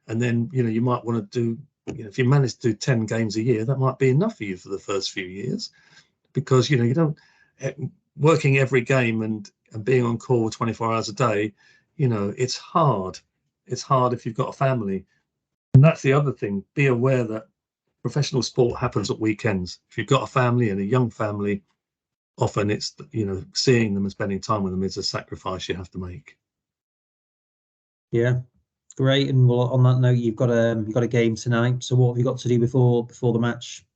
And then, you know, you might want to do, you know, if you manage to do 10 games a year, that might be enough for you for the first few years, because, you know, you don't working every game and being on call 24 hours a day, you know, it's hard. It's hard if you've got a family. And that's the other thing. Be aware that professional sport happens at weekends. If you've got a family and a young family, often it's, you know, seeing them and spending time with them is a sacrifice you have to make. Yeah, great. And well, on that note, you've got a game tonight. So what have you got to do before the match?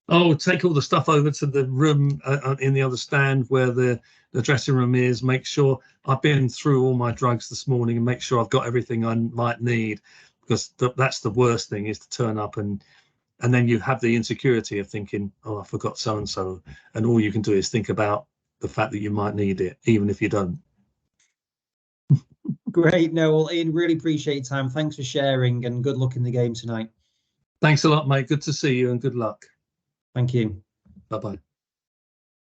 Oh, take all the stuff over to the room in the other stand where the dressing room is. Make sure I've been through all my drugs this morning and make sure I've got everything I might need, because that's the worst thing, is to turn up and then you have the insecurity of thinking, oh, I forgot so-and-so. And all you can do is think about the fact that you might need it, even if you don't. Great. No, well, Ian, really appreciate your time. Thanks for sharing, and good luck in the game tonight. Thanks a lot, mate. Good to see you and good luck. Thank you. Bye-bye.